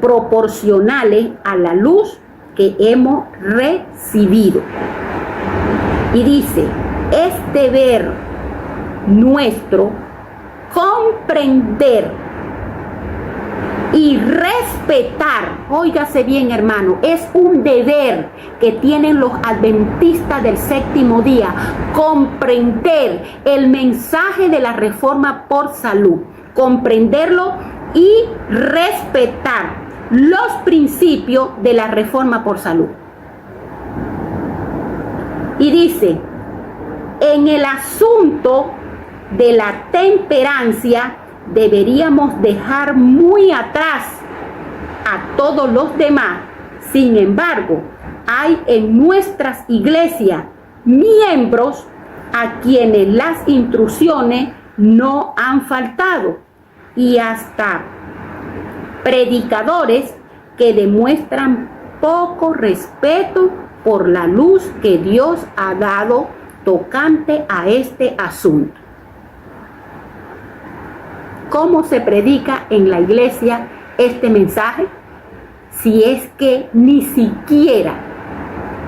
Speaker 1: proporcionales a la luz que hemos recibido. Y dice, es deber nuestro comprender y respetar, óigase bien hermano, es un deber que tienen los adventistas del séptimo día, comprender el mensaje de la reforma por salud, comprenderlo y respetar los principios de la reforma por salud. Y dice, En el asunto de la temperancia deberíamos dejar muy atrás a todos los demás. Sin embargo, hay en nuestras iglesias miembros a quienes las instrucciones no han faltado y hasta predicadores que demuestran poco respeto por la luz que Dios ha dado tocante a este asunto. ¿Cómo se predica en la iglesia este mensaje? Si es que ni siquiera,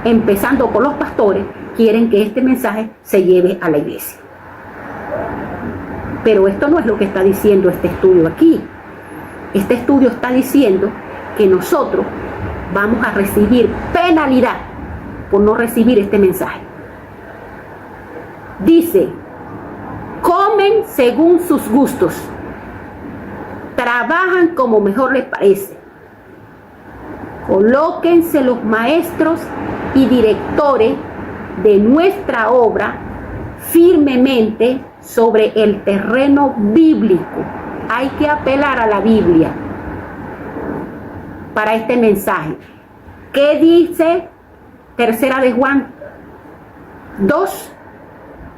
Speaker 1: empezando por los pastores, quieren que este mensaje se lleve a la iglesia. Pero esto no es lo que está diciendo este estudio aquí. Este estudio está diciendo que nosotros vamos a recibir penalidad por no recibir este mensaje. Dice, comen según sus gustos, trabajan como mejor les parece. Colóquense los maestros y directores de nuestra obra firmemente sobre el terreno bíblico. Hay que apelar a la Biblia para este mensaje. ¿Qué dice Tercera de Juan 2?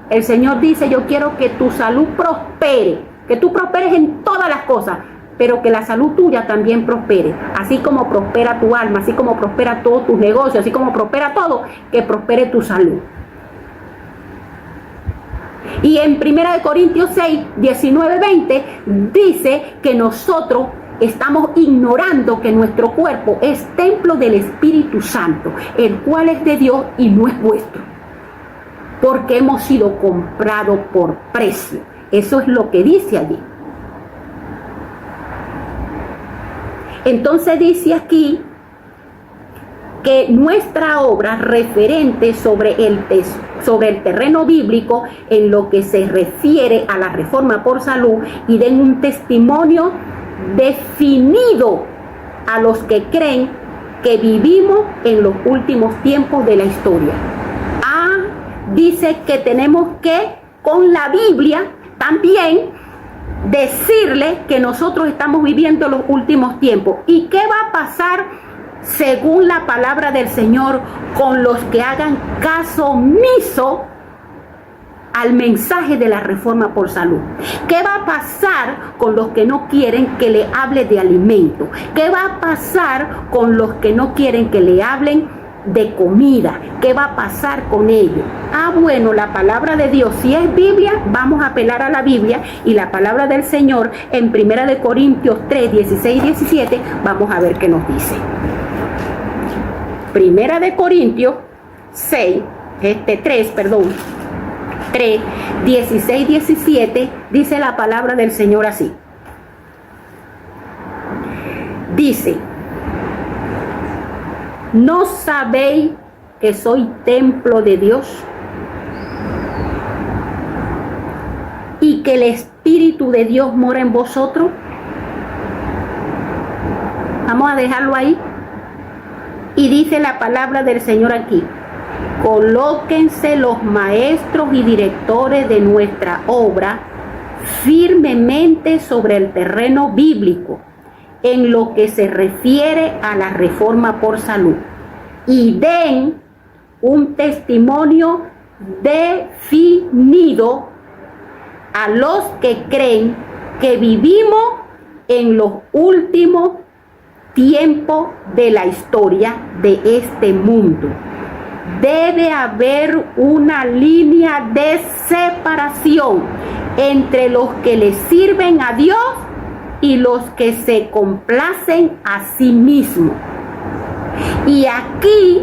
Speaker 1: El Señor dice, yo quiero que tu salud prospere, que tú prosperes en todas las cosas, pero que la salud tuya también prospere, así como prospera tu alma, así como prospera todos tus negocios, así como prospera todo, que prospere tu salud. Y en 1 Corintios 6, 19, 20 dice que nosotros estamos ignorando que nuestro cuerpo es templo del Espíritu Santo, el cual es de Dios y no es vuestro, porque hemos sido comprados por precio. Eso es lo que dice allí. Entonces dice aquí que nuestra obra referente sobre el terreno bíblico en lo que se refiere a la reforma por salud y den un testimonio definido a los que creen que vivimos en los últimos tiempos de la historia. Dice que tenemos que con la Biblia también decirle que nosotros estamos viviendo los últimos tiempos. ¿Y qué va a pasar según la palabra del Señor con los que hagan caso omiso al mensaje de la reforma por salud? ¿Qué va a pasar con los que no quieren que le hable de alimento? ¿Qué va a pasar con los que no quieren que le hablen de comida? ¿Qué va a pasar con ellos? Bueno, la palabra de Dios, si es Biblia, vamos a apelar a la Biblia, y la palabra del Señor en 1 Corintios 3, 16 y 17, vamos a ver qué nos dice. 1 Corintios 3, 16, 17, dice la palabra del Señor así. Dice, ¿no sabéis que soy templo de Dios y que el Espíritu de Dios mora en vosotros? Vamos a dejarlo ahí. Y dice la palabra del Señor aquí, colóquense los maestros y directores de nuestra obra firmemente sobre el terreno bíblico en lo que se refiere a la reforma por salud, y den un testimonio definido a los que creen que vivimos en los últimos tiempos de la historia de este mundo. Debe haber una línea de separación entre los que le sirven a Dios y los que se complacen a sí mismos. Y aquí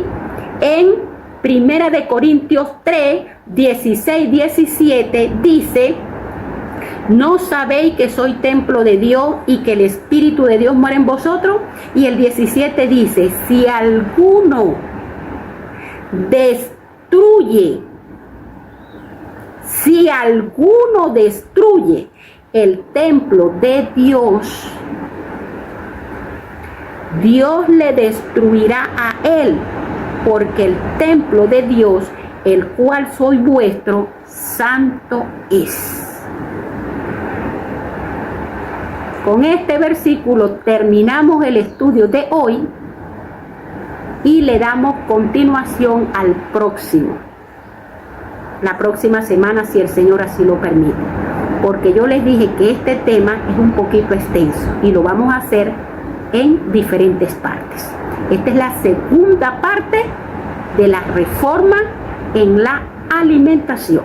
Speaker 1: en 1 Corintios 3, 16, 17 dice, ¿no sabéis que soy templo de Dios y que el Espíritu de Dios mora en vosotros? Y el 17 dice, si alguno destruye el templo de Dios, Dios le destruirá a él, porque el templo de Dios, el cual soy vuestro, santo es. Con este versículo terminamos el estudio de hoy y le damos continuación al próximo. La próxima semana, si el Señor así lo permite. Porque yo les dije que este tema es un poquito extenso y lo vamos a hacer en diferentes partes. Esta es la segunda parte de la reforma en la alimentación.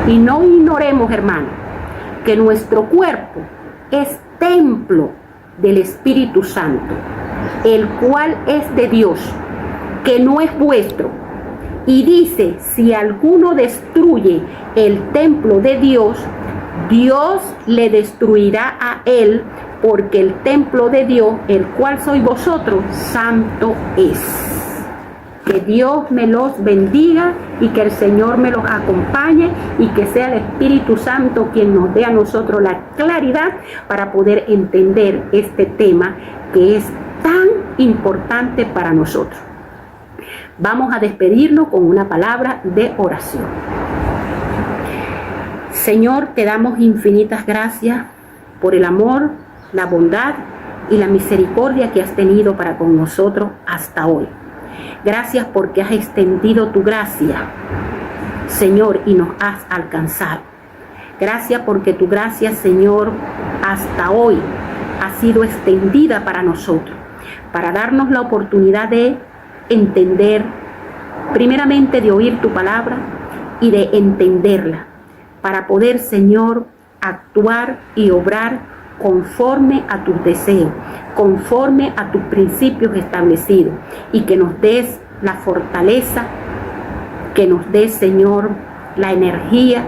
Speaker 1: Y no ignoremos, hermanos, que nuestro cuerpo es templo del Espíritu Santo, el cual es de Dios, que no es vuestro. Y dice, si alguno destruye el templo de Dios, Dios le destruirá a él, porque el templo de Dios, el cual sois vosotros, santo es. Que Dios me los bendiga y que el Señor me los acompañe y que sea el Espíritu Santo quien nos dé a nosotros la claridad para poder entender este tema que es tan importante para nosotros. Vamos a despedirnos con una palabra de oración. Señor, te damos infinitas gracias por el amor, la bondad y la misericordia que has tenido para con nosotros hasta hoy. Gracias porque has extendido tu gracia, Señor, y nos has alcanzado. Gracias porque tu gracia, Señor, hasta hoy ha sido extendida para nosotros, para darnos la oportunidad de entender, primeramente de oír tu palabra y de entenderla, para poder, Señor, actuar y obrar conforme a tus deseos, conforme a tus principios establecidos, y que nos des la fortaleza, que nos des, Señor, la energía,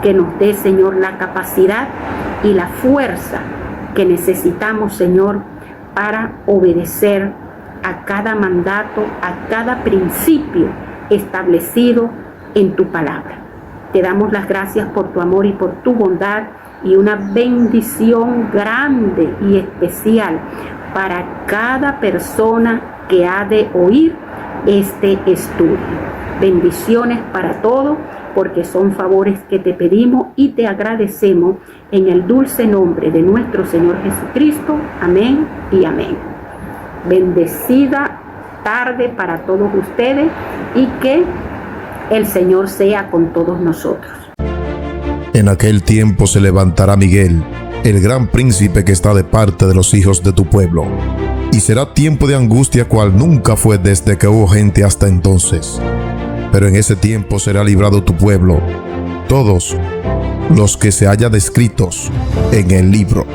Speaker 1: que nos des, Señor, la capacidad y la fuerza que necesitamos, Señor, para obedecer a cada mandato, a cada principio establecido en tu palabra. Te damos las gracias por tu amor y por tu bondad, y una bendición grande y especial para cada persona que ha de oír este estudio. Bendiciones para todos, porque son favores que te pedimos y te agradecemos en el dulce nombre de nuestro Señor Jesucristo. Amén y amén. Bendecida tarde para todos ustedes y que el Señor sea con todos nosotros.
Speaker 2: En aquel tiempo se levantará Miguel, el gran príncipe que está de parte de los hijos de tu pueblo. Y será tiempo de angustia cual nunca fue desde que hubo gente hasta entonces. Pero en ese tiempo será librado tu pueblo, todos los que se hallan descritos en el libro.